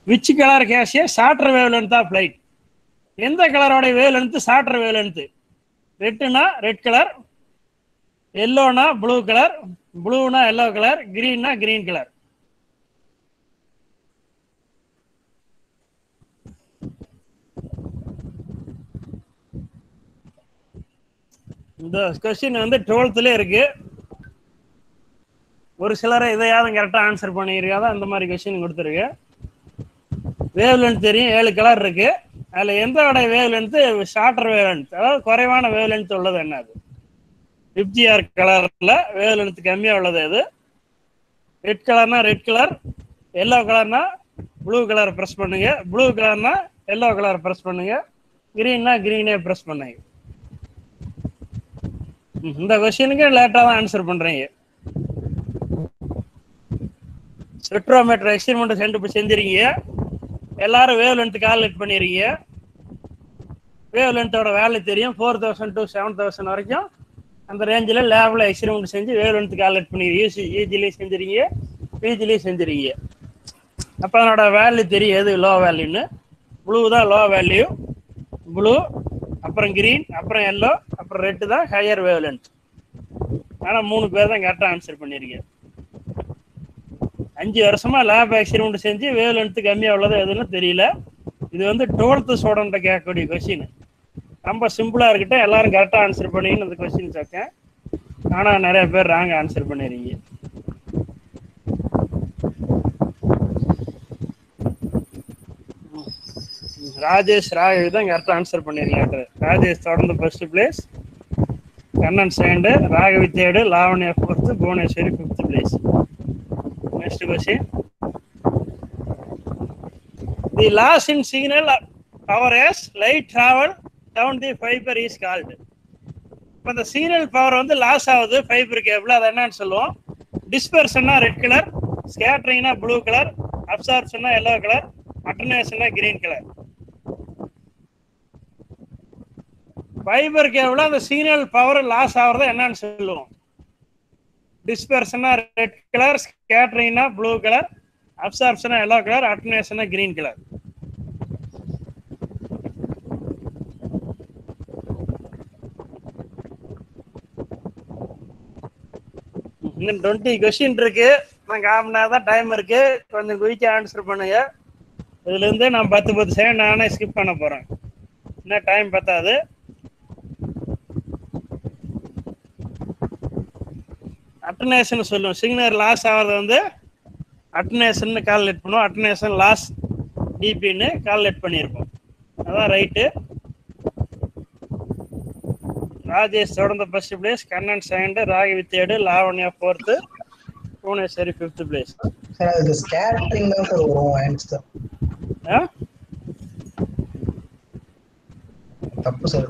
Which colour has a shorter wavelength of light? எந்த கலரோட wavelength shorter wavelength? ரெட்டுனா ரெட் கலர், எல்லோனா ப்ளூ கலர், ப்ளூனா yellow colour, கிரீன்னா green colour. இந்த question வந்து 12th இருக்கு. ஒரு சிலரை இதையாவது கரெக்டாக ஆன்சர் பண்ணியிருக்காத அந்த மாதிரி கொஸ்டின் கொடுத்துருக்கு. வேவ் லென்த் தெரியும், 7 கலர் இருக்கு. அதில் எந்த wave length shorter wave length, அதாவது குறைவான வேவ் லென்த் உள்ளது என்னது? FGR கலர்ல வேவ் லென்த் கம்மியாக உள்ளது எது? ரெட் கலர்னா ரெட் கலர், எல்லோ கலர்னா ப்ளூ கலர் ப்ரெஸ் பண்ணுங்க, ப்ளூ கலர்னா எல்லோ கலர் ப்ரெஸ் பண்ணுங்க, கிரீன்னா கிரீனே ப்ரெஸ் பண்ணுங்க. இந்த கொஸ்டினுக்கு லேட்டாக தான் ஆன்சர் பண்றீங்க. ஸ்பெக்ட்ரோமீட்டர் எக்ஸ்பெரிமெண்ட் செஞ்சிருக்கீங்க. எல்லாரும் வேவ் லென்த் கால்குலேட் பண்ணிடுறீங்க. வேவ் லென்த்தோட வேல்யூ தெரியும். 4000 to 7000 வரைக்கும் அந்த ரேஞ்சில் லேபில் எக்ஸ்பெரிமெண்ட் செஞ்சு வேவ் லென்த் கால்குலேட் பண்ணிடுறீங்க. ஈஜிலையும் செஞ்சுறீங்க, பிஜிலையும் செஞ்சுறீங்க. அப்போ அதனோட வேல்யூ தெரியும் எது லோ வேல்யூன்னு. ப்ளூ தான் லோ வேல்யூ, ப்ளூ, அப்புறம் கிரீன், அப்புறம் எல்லோ, அப்புறம் ரெட்டு தான் ஹையர் வேவ் லென்த். ஆனால் 3 பேர் தான் கரெக்டாக ஆன்சர் பண்ணியிருக்கீங்க. 5 வருஷமா லேப் எக்ஸ்பெரிமெண்ட் செஞ்சு வேவ் லென்த் கம்மியாக உள்ளது எதுன்னு தெரியல. இது வந்து 12th ஸ்டூடெண்ட்டை கேட்கக்கூடிய கொஸ்டின். ரொம்ப சிம்பிளாக இருக்கட்டும், எல்லாரும் கரெக்டாக ஆன்சர் பண்ணிங்கன்னு அந்த கொஸ்டின் கேட்கேன். ஆனால் நிறைய பேர் ராங்க ஆன்சர் பண்ணிடுறீங்க. ராஜேஷ் ராகவி தான் கரெக்டாக ஆன்சர் பண்ணிருக்கீங்க. ராஜேஷ் தொடர்ந்து first place, Kannan second, Raghavi third, Lavanya fourth, Bhuvaneswari 5th place. Next question. The loss in signal power as light travel down the fibre is called. இப்போ இந்த சிக்னல் பவர் வந்து லாஸ் ஆகுது ஃபைபர் கேபிள், அது என்னன்னு சொல்லுவோம்? டிஸ்பர்ஷன்னா ரெட் கலர், ஸ்கேட்டரிங்னா ப்ளூ கலர், அப்சார்ப்ஷன்னா எல்லோ கலர், அட்டர்னேஷன்னா கிரீன் கலர். ஃபைபர் கேபிள் அந்த சிக்னல் பவர் லாஸ் ஆகுறத என்னன்னு சொல்லுவோம்? டிஸ்பர்ஷனா ரெட் கலர், ஸ்கேட்டரிங்னா ப்ளூ கலர், அப்சார்ப்ஷனா எல்லோ கலர், அட்டர்னேஷன்னா கிரீன் கலர். இன்னும் 20 கொஸ்டின் இருக்கு. நான் 1/2 மணி நேரம் தான் டைம் இருக்கு. கொஞ்சம் குயிக்கா ஆன்சர் பண்ணுங்க. இதுல இருந்து நான் 10 செகண்ட் நானே ஸ்கிப் பண்ண போறேன். இன்னும் டைம் பத்தாது. அட்டர்னேஷன் சொல்லுவோம். சிக்னல் லாஸ் ஆகிறது வந்து அட்டர்னேஷன் கால்குலேட் பண்ணுவோம். அட்டர்னேஷன் லாஸ் டிபின்னு கால்குலேட் பண்ணியிருப்போம். அதான் ரைட்டு. ராஜேஷ் தொடர்ந்து first place, Kannan second, Raghavi third, Lavanya 4th, Bhuvaneswari 5th place. Sir அது ஸ்கேட்டரிங் தான் சார் வரும் ஆன்சர். தப்பு sir.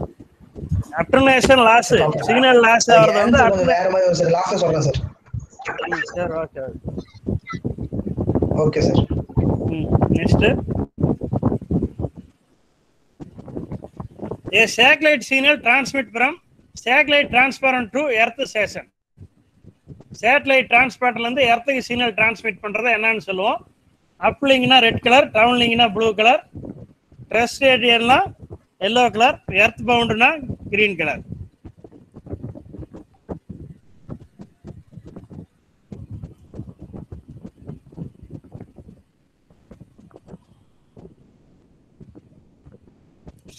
Attenuation loss, signal loss ஆகிறது வந்து வேற மாதிரி ஒரு சார் லாஸ்ட் சொல்றேன் sir. Sir okay okay sir. Next. A satellite signal transmit from satellite transparent to earth station. Satellite transporterல இருந்து எர்த்துக்கு சிக்னல் டிரான்ஸ்மிட் பண்றத என்னன்னு சொல்லுவோம்? அப்லிங்னா ரெட் கலர், டவுன்லிங்னா ப்ளூ கலர், டெரெஸ்ட்ரியல்னா எல்லோ கலர், எர்த் பவுண்ட்னா கிரீன் கலர்.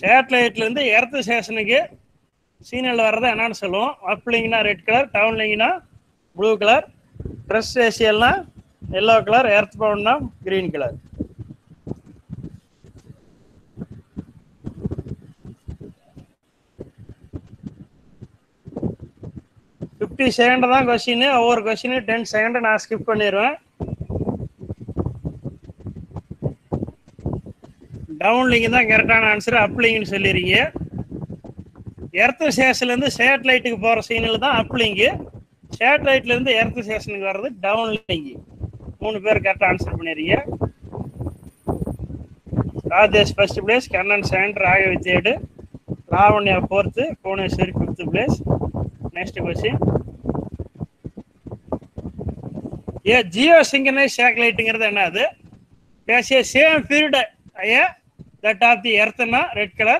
சேட்டலைட்ல இருந்து எர்த் ஸ்டேஷனுக்கு சிக்னல் வர்றதை என்னன்னு சொல்லுவோம்? அப்லிங்னா ரெட் கலர், டவுன்லிங்னா ப்ளூ கலர், டெரெஸ்ட்ரியல்னா எல்லோ கலர், எர்த் பவுண்ட்னா கிரீன் கலர். செகண்ட் தான் கொஸ்டின். ஒவ்வொரு கொஸ்டினும் 10 செகண்ட் நான் ஸ்கிப் பண்ணிடுவேன். டவுன்லிங் தான் கரெக்டான ஆன்சர். அப்லிங்னு சொல்லிடுறீங்க. எர்த் ஸ்டேஷன்லேருந்து சேட்டலைட்டுக்கு போகிற சிக்னல் தான் அப்லிங்கு. சேட்டலைட்லேருந்து எர்த் ஸ்டேஷனுக்கு வர்றது டவுன்லிங்கு. 3 பேர் கரெக்டாக ஆன்சர் பண்ணிடுறீங்க. Rajesh first place, Kannan second, Raghavi third, Lavanya 4th, Bhuvaneswari 5th place. Next question. Geosynchronous சேட்டலைட்டுங்கிறது என்னது? Same period that of the earth na red color,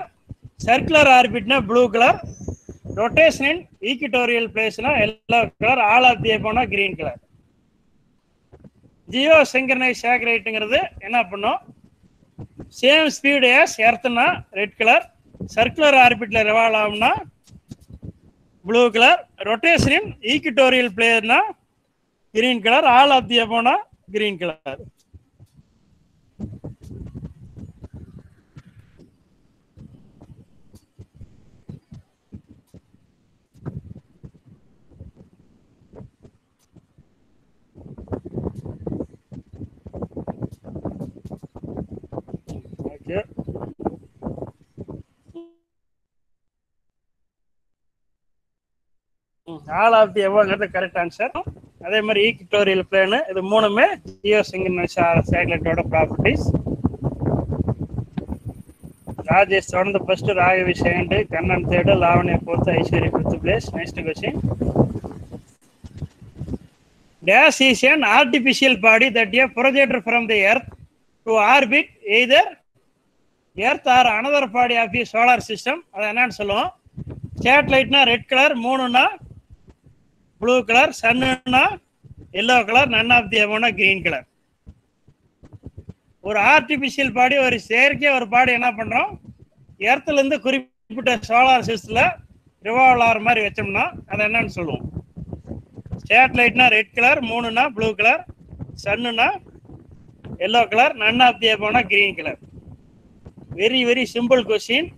circular orbit na blue color, rotation in equatorial place na yellow color, all of the above na green color. Geosynchronous satellite ங்கிறது என்ன பண்ணும்? Same speed as earth na red color, circular orbit la revolve ஆகும்னா blue color, rotation in equatorial place na green color, all of the above na green color. All of the above the correct answer. அதே மாதிரி equatorial plane, இது மூணுமே Jio synchronise சேட்டலைட்டோட properties. Rajesh on the first, Raghavi second, Kannan third, Lavanya fourth, Aishwarya fifth place. Next question. Dash is an artificial body that is projected from the Earth to orbit either Earth or another body of the solar system. அது என்னன்னு சொல்லுவோம்? Satellite na red color, moon na blue color, sun na yellow color, none of the above green color. ஒரு artificial பாடி ஒரு செயற்கை ஒரு பாடி என்ன பண்றோம் எர்த்ல இருந்து குறிப்பிட்ட சோலார் சிஸ்டம்ல ரிவால்வ் ஆகிற மாதிரி வச்சோம்னா அது என்னன்னு சொல்லுவோம் சேட்டலைட்னா ரெட் கலர் மூணுனா ப்ளூ கலர் சன்னுனா yellow colour none of the அபவ்னா green colour very very simple question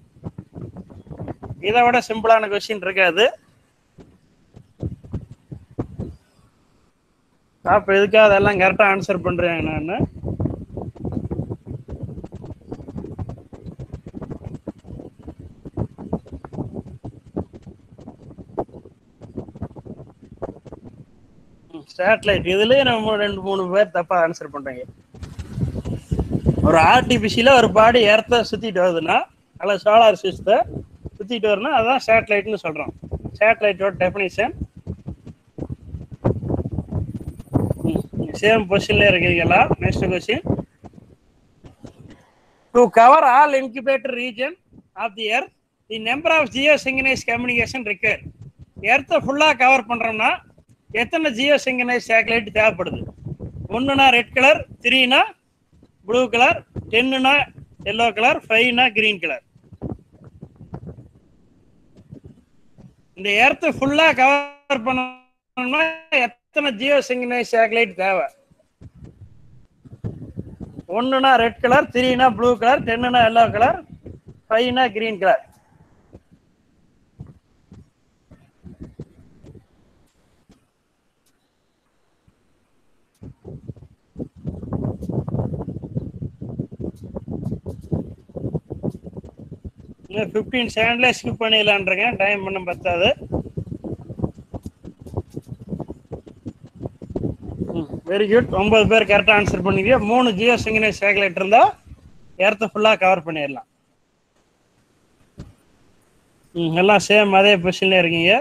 இதை விட சிம்பிளான கொஸ்டின் இருக்காது அப்ப எதுக்காக அதெல்லாம் கரெக்டா ஆன்சர் பண்றேன் நான் சேட்டலைட் இதுலயே நம்ம 2-3 பேர் தப்பா ஆன்சர் பண்றீங்க ஒரு ஆர்டிபிஷியலா ஒரு பாடி எர்த்த சுத்திட்டு வருதுன்னா அல்ல சோலார் சிஸ்டத்தை சுத்திட்டு வருதுன்னா அதான் சேட்டலைட்னு சொல்றோம் சேட்டலைட்டோட டெஃபினிஷன் சேம் பொசிஷன்ல இருக்கீங்களா next question to cover all incubator region of the earth the number of geosynchronous communication required எர்த்தை ஃபுல்லா கவர் பண்றோம்னா எத்தனை ஜியோசிங்க்ரனைஸ் சேட்டலைட் தேவைப்படுது 1னா ரெட் கலர் 3னா ப்ளூ கலர் 10னா yellow கலர் 5னா கிரீன் கலர் இந்த எர்த் ஃபுல்லா கவர் பண்ணனும்னா எத்தனை ஜியோசிங்க்ரனைஸ் சேட்டலைட் தேவை 1னா ரெட் கலர் 3னா ப்ளூ கலர் 10னா yellow கலர் 5னா கிரீன் கலர் இன்னும் 15 செகண்ட்ல ஸ்கிப் பண்ணிடலான்றேன் டைம் பண்ண பத்தாது வெரி குட் 9 பேர் கரெக்டா ஆன்சர் பண்ணீங்க 3 ஜியோசிங்க்ரனைஸ் சேட்டலைட் இருந்தா எர்த் ஃபுல்லா கவர் பண்ணிடலாம் எல்லாம் சேம் அதே பொசிஷன்ல இருக்கீங்க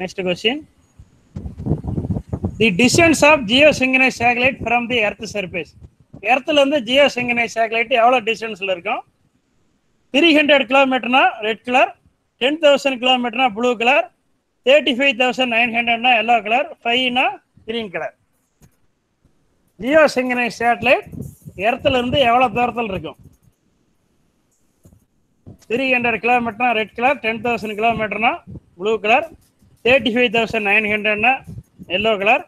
next question the distance of geosynchronous satellite from the earth surface எர்த்ல இருந்து ஜியோசிங்க்ரனைஸ் சேட்டலைட் எவ்வளவு டிஸ்டன்ஸ்ல இருக்கும் 300 கிலோமீட்டர்னா ரெட் கலர் 10,000 கிலோமீட்டர்னா ப்ளூ கலர் 35,900னா yellow கலர் 5னா கிரீன் கலர் ஜியோசிங்க்ரனைஸ் சேட்டலைட் எர்த்ல இருந்து எவ்வளவு தூரத்தில் இருக்கும் 300 கிலோமீட்டர்னா ரெட் கலர் 10,000 கிலோமீட்டர்னா ப்ளூ கலர் 35,900னா yellow கலர்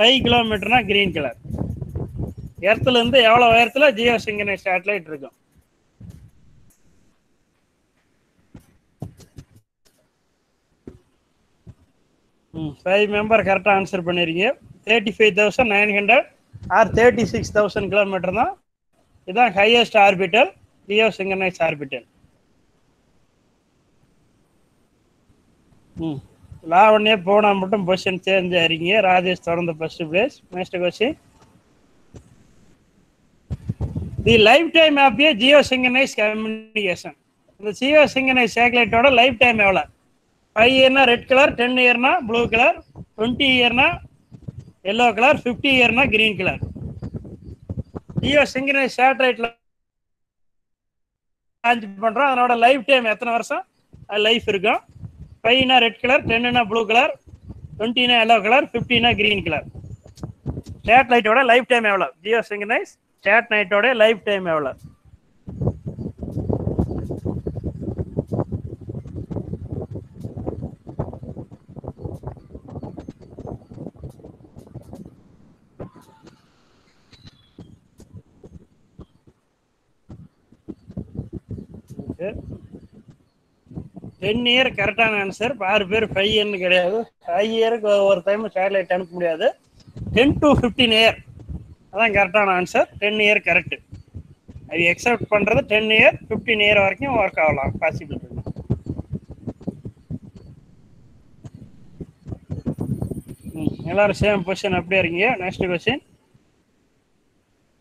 5 கிலோமீட்டர்னா கிரீன் கலர் எர்த்ல இருந்து எவ்வளவு உயரத்துல ஜியோசிங்க்ரனைஸ் சேட்டலைட் இருக்கும் 5 மெம்பர் கரெக்டா ஆன்சர் பண்ணிருக்கீங்க 35,900 ஆர் 36,000 கிலோமீட்டர் தான் இதான் highest orbital geosynchronous orbital Lavanya போனா மட்டும் பொசிஷன் சேஞ்ச் ஆயிருக்கீங்க ராஜேஷ் தொடர்ந்து first place next question the lifetime of a geosynchronous communication இந்த ஜியோசிங்க்ரனைஸ் சேட்டலைட்டோட லைஃப் டைம் எவ்வளவு 5 இயர்னா ரெட் கலர் 10 இயர்னா ப்ளூ கலர் 20 இயர்னா yellow கலர் 50 இயர்னா கிரீன் கலர் ஜியோசிங்க்ரனைஸ் சேட்டலைட்ல லான்ச் பண்றோம் அதனோட லைஃப் டைம் எத்தனை வருஷம் லைஃப் இருக்கும் 5னா ரெட் கலர் 10னா ப்ளூ கலர் 20னா yellow colour 50னா green colour சேட்டலைட்டோட lifetime எவ்வளவு ஜியோசிங்க்ரனைஸ் சேட்டலைட்டோட லைஃப் டைம் எவ்வளவு இயர் 10 இயர் கரெக்டான ஆன்சர் 6 பேர் 5 இயர்னு கிடையாது 5 இயருக்கு ஒரு டைம் சேட்டலைட் அனுப்ப முடியாது 10 to 15 இயர் அதான் கரெக்டான ஆன்சர் 10 இயர் கரெக்ட் அது எக்ஸெப்ட் பண்றது 10 இயர் 15 இயர் வரைக்கும் ஒர்க் ஆகலாம் பாசிபிள் எல்லாரும் சேம் பொசிஷன் அப்படியே இருக்கீங்க next question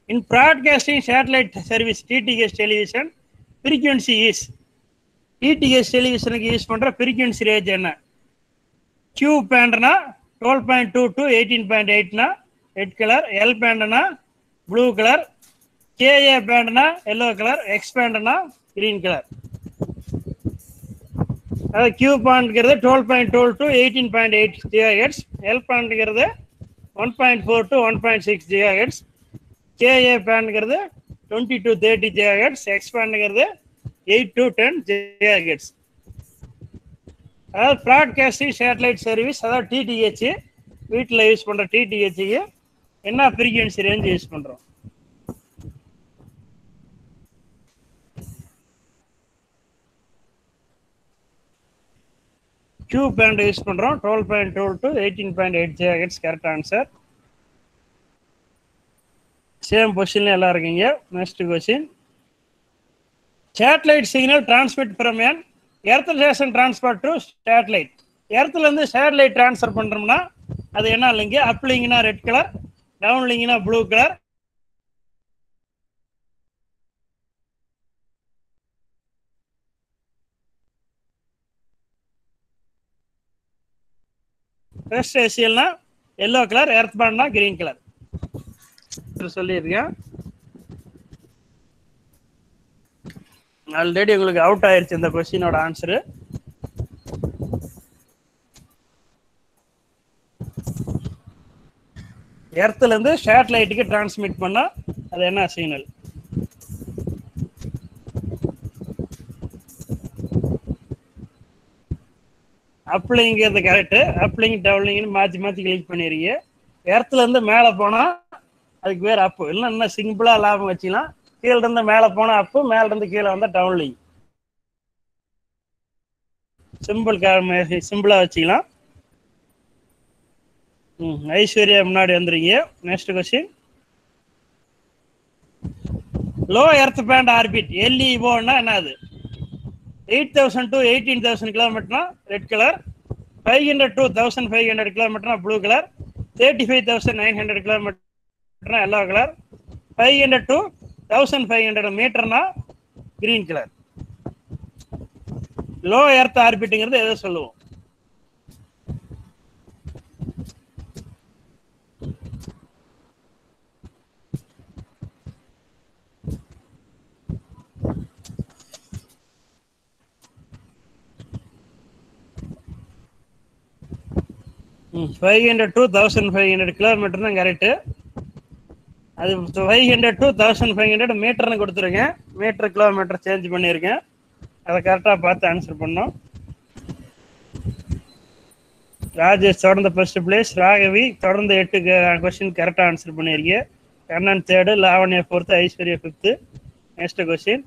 in broadcasting satellite service TTH television frequency is DTH டெலிவிஷனுக்கு யூஸ் பண்ணுற ஃப்ரீக்வன்சி ரேஞ்ச் என்ன? கியூ பேண்ட்னா 12.2 to 18.8னா ரெட் கலர், எல் பேண்ட்னா ப்ளூ கலர், கேஏ பேண்ட்னா எல்லோ கலர், எக்ஸ் பேண்ட்னா கிரீன் கலர். அதாவது கியூ பேண்ட்ங்கிறது 12.2 to 18.8 GHz, எல் பேண்ட்ங்கிறது 1.4 to 1.6 GHz, கேஏ பேண்ட்ங்கிறது 20 to 30 GHz, எக்ஸ் பேண்ட்ங்கிறது 8 to 10 GHz. அதாவது ப்ராட்காஸ்டிங் சேட்டலைட் சர்வீஸ், அதாவது டிடிஹெச், வீட்டில் யூஸ் பண்ணுற டிடிஹெச்சுக்கு என்ன ஃப்ரீக்வன்சி ரேஞ்ச் யூஸ் பண்ணுறோம்? கியூ பேண்ட் யூஸ் பண்ணுறோம், 12.2 to 18.8 GHz. Correct answer. Same கொஸ்டின்ல எல்லாம் இருக்கீங்க. Next question. Satellite signal transmit from an earth station transfer to satellite. எர்த்ல இருந்து சேட்டலைட் டிரான்ஸ்ஃபர் பண்றோம்னா அது என்ன லிங்க்? அப் லிங்க்னா red colour, down லிங்க்னா blue colour. டெரஸ்ட்ரியல்னா எல்லோ கலர், எர்த் பேண்ட்னா கிரீன் கலர் சொல்லியிருக்கேன். ஆல்ரெடி உங்களுக்கு அவுட் ஆயிருச்சு இந்த கொஸ்டினோட ஆன்சரு. எர்த்ல இருந்து சேட்டலைட்டுக்கு டிரான்ஸ்மிட் பண்ணா அது என்ன சிக்னல்? அப்ளிங்கிறது கரெக்ட். அப்ளிங் டவுன்லிங்னு மாற்றி மாற்றி கிளிக் பண்ணிடுறீங்க. எர்த்ல இருந்து மேலே போனால் அதுக்கு பேர் அப்பு. இல்லை இன்னும் சிம்பிளாக லாபம் வச்சுக்கலாம். கீழே இருந்து மேலே போனால் அப்பு, மேலே இருந்து கீழே வந்தால் டவுன்லிங். சிம்பிளாக வச்சுக்கலாம். ஐஸ்வர்யா முன்னாடி வந்துருங்க. Next question. Low earth band orbit எல்இஓன்னா என்னது? 8,000 to 18,000 கிலோமீட்டர்னா ரெட் கலர், 500 to 1,500 கிலோமீட்டர்னா ப்ளூ கலர், 35,900 கிலோமீட்டர்னா எல்லோ கலர், 500 to 1,500 மீட்டர்னா கிரீன் கலர். லோ எர்த் ஆர்பிட்டுங்கிறது எதை சொல்லுவோம்? ம் 500 to 1,500 கிலோமீட்டர் தான் கரெக்டு. அது 500 to 1,500 மீட்டர்னு கொடுத்துருக்கேன். மீட்டர் கிலோமீட்டர் சேஞ்ச் பண்ணியிருக்கேன். அதை கரெக்டாக பார்த்து ஆன்சர் பண்ணோம். ராஜேஷ் தொடர்ந்து ஃபர்ஸ்ட் பிளேஸ், ராகவி தொடர்ந்து 8 கொஸ்டின் கரெக்டாக ஆன்சர் பண்ணியிருக்கீங்க. Kannan third, Lavanya fourth, Aishwarya fifth. Next question.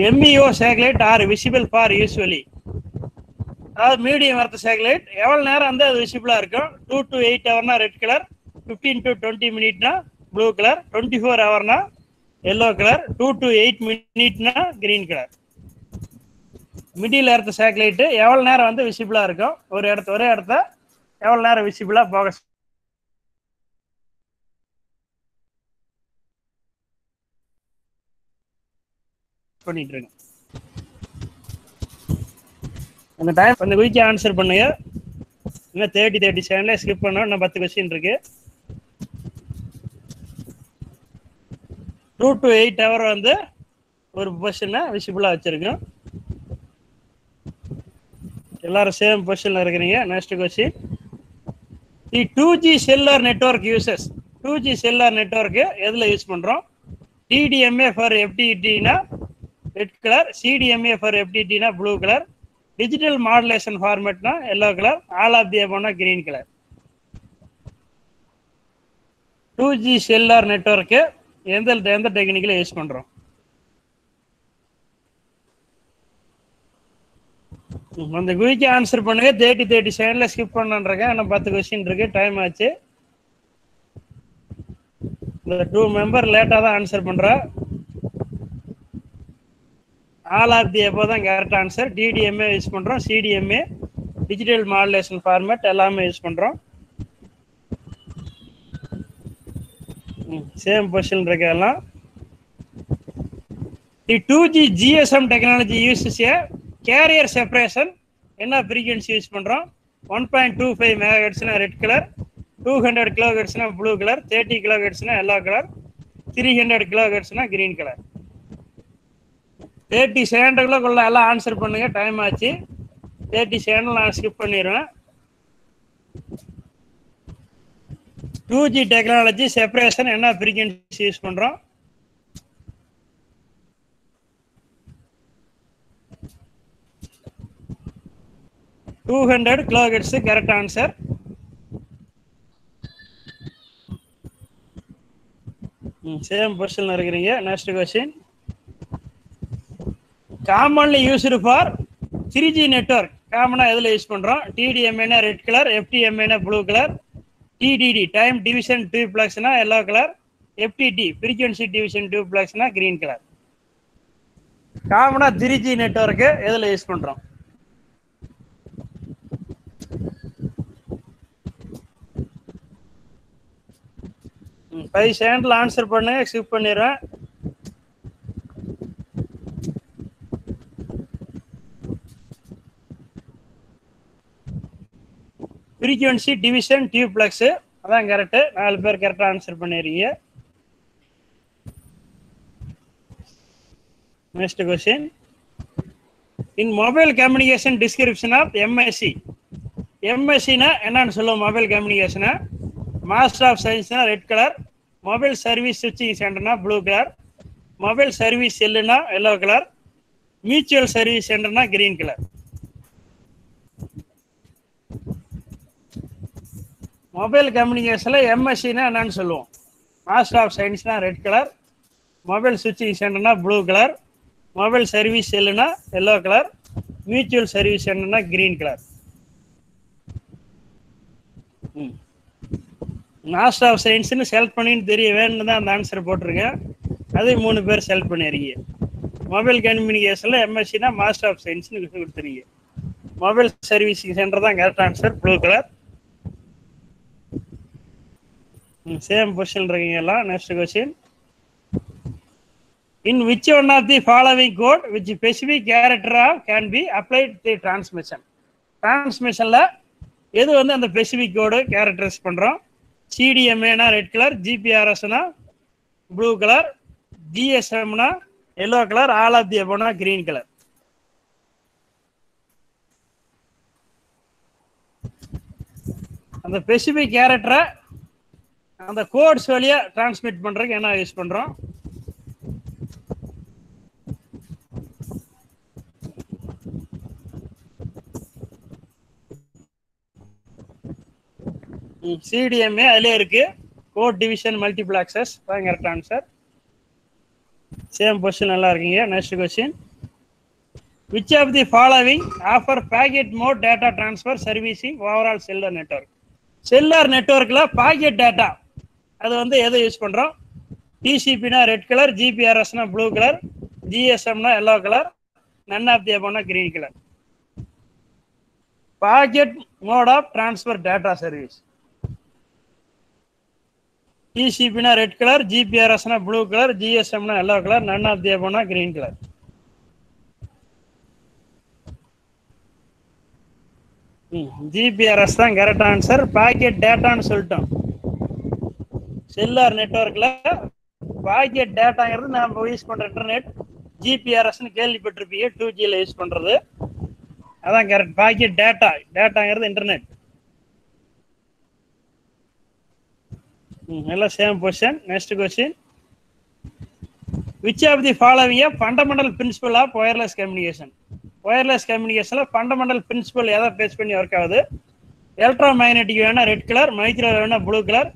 MEO satellite are visible for usually. அதாவது மீடியம் எர்த் சேட்டலைட் எவ்வளோ நேரம் வந்து அது விசிபிளாக இருக்கும்? 2 to 8 ஹவர்னா ரெட் கலர், 15 to 20 மினிட்னா ப்ளூ கலர், 24 ஹவர்னா எல்லோ கலர், 2 to 8 மினிட்னா green colour. Middle earth satellite எவ்வளோ நேரம் வந்து விசிபிளாக இருக்கும்? ஒரே இடத்த எவ்வளோ நேரம் விசிபிளாக ஃபோகஸ் பண்ணிட்டு இருக்கு. அந்த டைம் அந்த குயிக்கா ஆன்சர் பண்ணுங்க. இன்னும் 30 செகண்ட்ல ஸ்கிப் பண்ணோம். இன்னும் 10 கொஸ்டின் இருக்கு. 2 to 8 ஹவர் வந்து ஒரு பொசிஷனை விசிபிளா வச்சிருக்கோம். எல்லாரும் சேம் பொசிஷன்ல இருக்கிறீங்க. Next question. The 2G cellular network uses. 2G cellular network எதுல யூஸ் பண்றோம்? டிடிஎம்ஏ ஃபார் எஃப்டிடினா ரெட் கலர், சிடிஎம்ஏ ஃபார் எஃப்டிடினா ப்ளூ கலர், டிஜிட்டல் மாடுலேஷன் ஃபார்மேட்னா yellow colour, all of the அபோவ்னா கிரீன் கலர். 2G செல்லுலர் நெட்வொர்க்கு எந்த டெக்னிக்கில் யூஸ் பண்ணுறோம்? அந்த குயிக்கு ஆன்சர் பண்ணுங்க. 30 செகண்ட்ல ஸ்கிப் பண்ணுறேன். இன்னும் 10 கொஸ்டின் இருக்கு. டைம் ஆச்சு. இந்த 2 மெம்பர் லேட்டாக தான் ஆன்சர் பண்ணுறா. ஆல் ஆஃப் தி அபோவ் தான் கரெக்ட் ஆன்சர். டிடிஎம்ஏ யூஸ் பண்ணுறோம், சிடிஎம்ஏ, டிஜிட்டல் மாடுலேஷன் ஃபார்மேட் எல்லாமே யூஸ் பண்ணுறோம். சேம் பொசிஷன் இருக்கலாம். The 2G GSM technology uses a carrier separation. என்ன ஃப்ரீக்வன்சி யூஸ் பண்ணுறோம்? 1.25 மெகாஹெர்ட்ஸ்னா ரெட் கலர், 200 கிலோஹெர்ட்ஸ்னா ப்ளூ கலர், 30 கிலோஹெர்ட்ஸ்னா எல்லோ கலர், 300 கிலோஹெர்ட்ஸ்னா கிரீன் கலர். 30 செகண்டுக்குள்ள எல்லாம் ஆன்சர் பண்ணுங்க, டைம் ஆச்சு. 30 செகண்ட் நான் ஸ்கிப் பண்ணிடுவேன். 2G டெக்னாலஜி செப்பரேஷன் என்ன ஃப்ரீக்வன்சி யூஸ் பண்ணுறோம்? 200 கிலோஹெர்ட்ஸ் கரெக்ட் ஆன்சர். சேம் பொசிஷன்ல இருக்கிறீங்க. Next question. Commonly used for 3G network. காமனா எதுல யூஸ் பண்றோம்? TDMA red colour, FTMA blue colour, TDD time division டியூப்ளெக்ஸ்னா yellow colour, FTD frequency division டியூப்ளெக்ஸ்னா green colour. காமனா 3G நெட்வொர்க் எதுல யூஸ் பண்றோம்? ஃபைவ் செகண்ட்ல ஆன்சர் பண்ணுங்க, ஸ்கிப் பண்ணிடுறேன். ஃப்ரீக்வன்சி டிவிஷன் டியூப்ளெக்ஸ் அதான் கரெக்ட். 4 பேர் கரெக்டாக ஆன்சர் பண்ணிடுறீங்க. Next question. In mobile communication description of MSc. MScனா என்னன்னு சொல்லுவோம்? மொபைல் கம்யூனிகேஷனை மாஸ்டர் ஆஃப் சயின்ஸ்னா ரெட் கலர், மொபைல் சர்வீஸ் ஸ்விட்சிங் சென்டர்னா ப்ளூ கலர், மொபைல் சர்வீஸ் செல்லுனா எல்லோ கலர், மியூச்சுவல் சர்வீஸ் சென்டர்னா கிரீன் கலர். மொபைல் கம்யூனிகேஷன்ல MScனா என்னன்னு சொல்லுவோம்? மாஸ்டர் ஆஃப் சயின்ஸ்னா ரெட் கலர், மொபைல் ஸ்விட்சிங் சென்டர்னா ப்ளூ கலர், மொபைல் சர்வீஸ் செல்லுனா எல்லோ கலர், மியூச்சுவல் சர்வீஸ் சென்டர்னா கிரீன் கலர். மாஸ்டர் ஆஃப் சயின்ஸ்னு செலக்ட் பண்ணின்னு தெரிய வேணும்னு தான் அந்த ஆன்சர் போட்டிருக்கேன். அதே 3 பேர் செலக்ட் பண்ணிடுறீங்க. மொபைல் கம்யூனிகேஷனில் MScனா மாஸ்டர் ஆஃப் சயின்ஸ்னு கொடுத்துறீங்க. மொபைல் சர்வீசிங் சென்டர் தான் correct answer, blue colour. Same position இருக்கீங்க எல்லாம். Next question. In which one of the following code which specific character of can be applied the transmission. டிரான்ஸ்மிஷனில் எது வந்து அந்த ஸ்பெசிஃபிக் கோடு கேரக்டரைஸ் பண்ணுறோம்? CDMAனா ரெட் கலர், GPRSனா ப்ளூ கலர், GSMனா yellow colour, all of the அபோவ்னா கிரீன் கலர். அந்த ஸ்பெசிஃபிக் கேரக்டரை அந்த கோட்ஸ் வழியா டிரான்ஸ்மிட் பண்றதுக்கு என்ன யூஸ் பண்றோம்? CDMA அதிலே இருக்கு. கோட் டிவிஷன் மல்டிபிளாக்சஸ் தான் கரெக்ட் ஆன்சர். சேம் பொசிஷன் நல்லா இருக்கீங்க. Next question. Which of the following offer packet mode data transfer servicing overall cellular network. Cellular நெட்வொர்க்கில் பாக்கெட் டேட்டா அது வந்து எதை யூஸ் பண்ணுறோம்? TCPனா ரெட் கலர், GPRSனா ப்ளூ கலர், GSMனா yellow colour, none of the அபோவ்னா green colour. Packet mode of transfer data service. TCPனா ரெட் கலர், GPRSனா ப்ளூ கலர், GSMனா yellow colour, none of the அபோவ்னா கிரீன் கலர். GPRS தான் கரெக்ட் ஆன்சர். பாக்கெட் டேட்டான்னு சொல்லிட்டோம். Cellular நெட்வொர்க்ல packet டேட்டாங்கிறது நம்ம use பண்ற internet. GPRSன்னு கேள்விப்பட்டிருப்பீங்க, 2Gல யூஸ் பண்றது. அதான் கரெக்ட். பாக்கெட் டேட்டாங்கிறது இன்டர்நெட். எல்லாம் same position. Next question. Which of the following a fundamental principle of wireless communication. Wireless கம்யூனிகேஷன்ல ஃபண்டமெண்டல் பிரின்சிபல் எதை பேஸ் பண்ணி ஒர்க் ஆகுது? எலக்ட்ரோ மேக்னெட்டிக் வேணா ரெட் கலர், மைக்ரோவேவ் வேணா blue colour,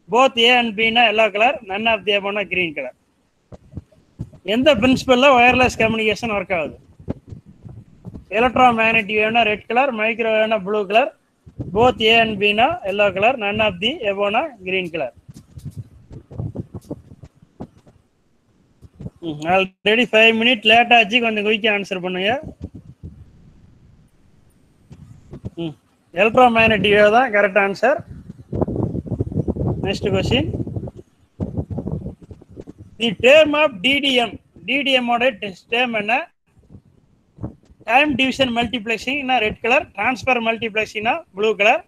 both A and Bனா yellow colour, none of the அபோவ்னா green colour. எந்த பிரின்சிபல்ல ஒயர்லெஸ் கம்யூனிகேஷன் ஒர்க் ஆகுது? எலக்ட்ரோ மேக்னெட்டிக் வேவ்னா ரெட் கலர், மைக்ரோவேவ்னா blue colour, both A and Bனா yellow colour, none of the அபோவ்னா green colour. Already 5 minute late ஆச்சு, கொஞ்சம் குயிக்கா ஆன்சர் பண்ணுங்க. எலக்ட்ரோ மேக்னெட்டிக் வேவ் தான் correct answer. Next question. The term of DDM. டிடிஎம்மோட டேர்ம் என்ன? டைம் டிவிஷன் மல்டிப்ளெக்சிங்னா ரெட் கலர், டிரான்ஸ்ஃபர் மல்டிப்ளெக்சிங்னா ப்ளூ கலர்,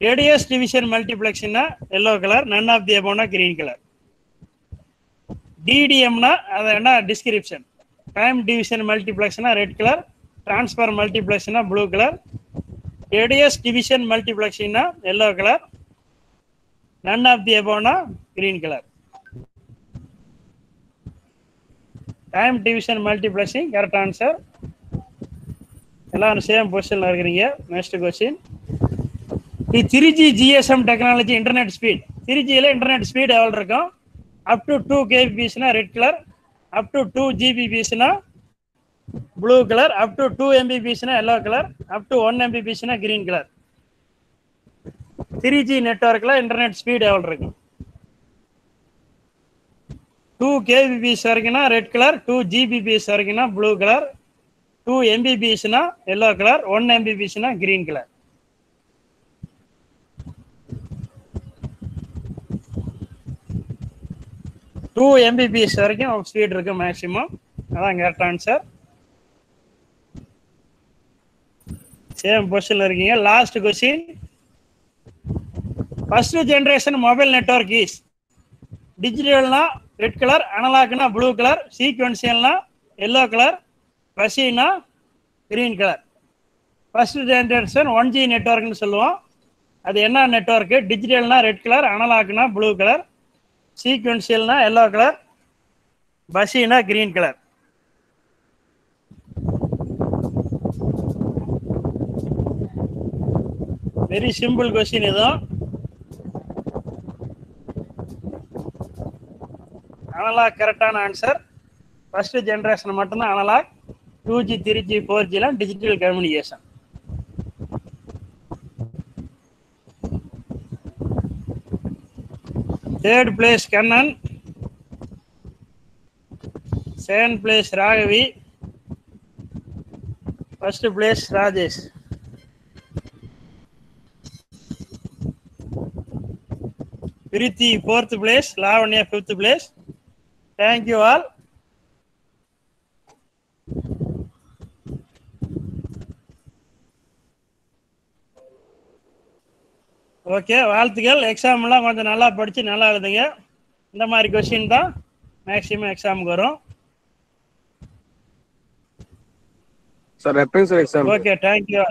ரேடியஸ் டிவிஷன் மல்டிப்ளெக்சிங்னா yellow colour, none of the அபோவ்னா கிரீன் கலர். டிடிஎம்னா அது என்ன டிஸ்கிரிப்ஷன். டைம் டிவிஷன் மல்டிப்ளெக்ஸ்னா ரெட் கலர், டிரான்ஸ்ஃபர் மல்டிப்ளெக்ஸ்னா ப்ளூ கலர், ரேடியஸ் டிவிஷன் மல்டிப்ளெக்ஸ்னா yellow colour, none of the அபோவ்னா green colour. Time division multiplexing correct answer. எல்லாரும் சேம் பொசிஷன்ல இருக்கிறீங்க. Next question. The 3G GSM technology internet speed. 3Gல internet speed எவ்வளவு இருக்கும்? Up to 2 kbps red colour, up to 2 gbps blue colour, up to 2 mbps yellow colour, up to 1 mbps green colour. 3G நெட்வொர்க்ல internet speed எவ்வளவு இருக்கும்? 2 kbps வரைக்கும்னா red colour, 2 gbps வரைக்கும்னா blue colour, 2 mbps yellow colour, 1 mbps green colour. Two mbps வரைக்கும் speed இருக்கு maximum. அதான் correct answer. Same பொசிஷன்ல இருக்கீங்க. Last question. First generation mobile network is டிஜிட்டல்னா ரெட் கலர், அனலாக்னா ப்ளூ கலர், சீக்வென்சியல்னா எல்லோ கலர், பசினா green colour. First generation 1G நெட்வொர்க்னு சொல்லுவோம். அது என்ன நெட்வொர்க்? டிஜிட்டல்னா ரெட் கலர், அனலாக்னா ப்ளூ கலர், சீக்வென்சியல்னா எல்லோ கலர், பசினா green colour. Very simple question இதுவும். அனலாக் கரெக்டான ஆன்சர். ஃபர்ஸ்ட் ஜெனரேஷன் மட்டும்தான் analog. 2G 3G 4G digital communication. Third place Kannan, second place Raghavi, first place Rajesh. Priti 4th place, Lavanya 5th place. Thank you all. Okay, வாழ்த்துக்கள். எக்ஸாம்லாம் கொஞ்சம் நல்லா படித்து நல்லா எழுதுங்க. இந்த மாதிரி கொஸ்டின் தான் மேக்ஸிமம் எக்ஸாமுக்கு வரும். சார் எப்பங்க சார் எக்ஸாம்? Okay, thank you.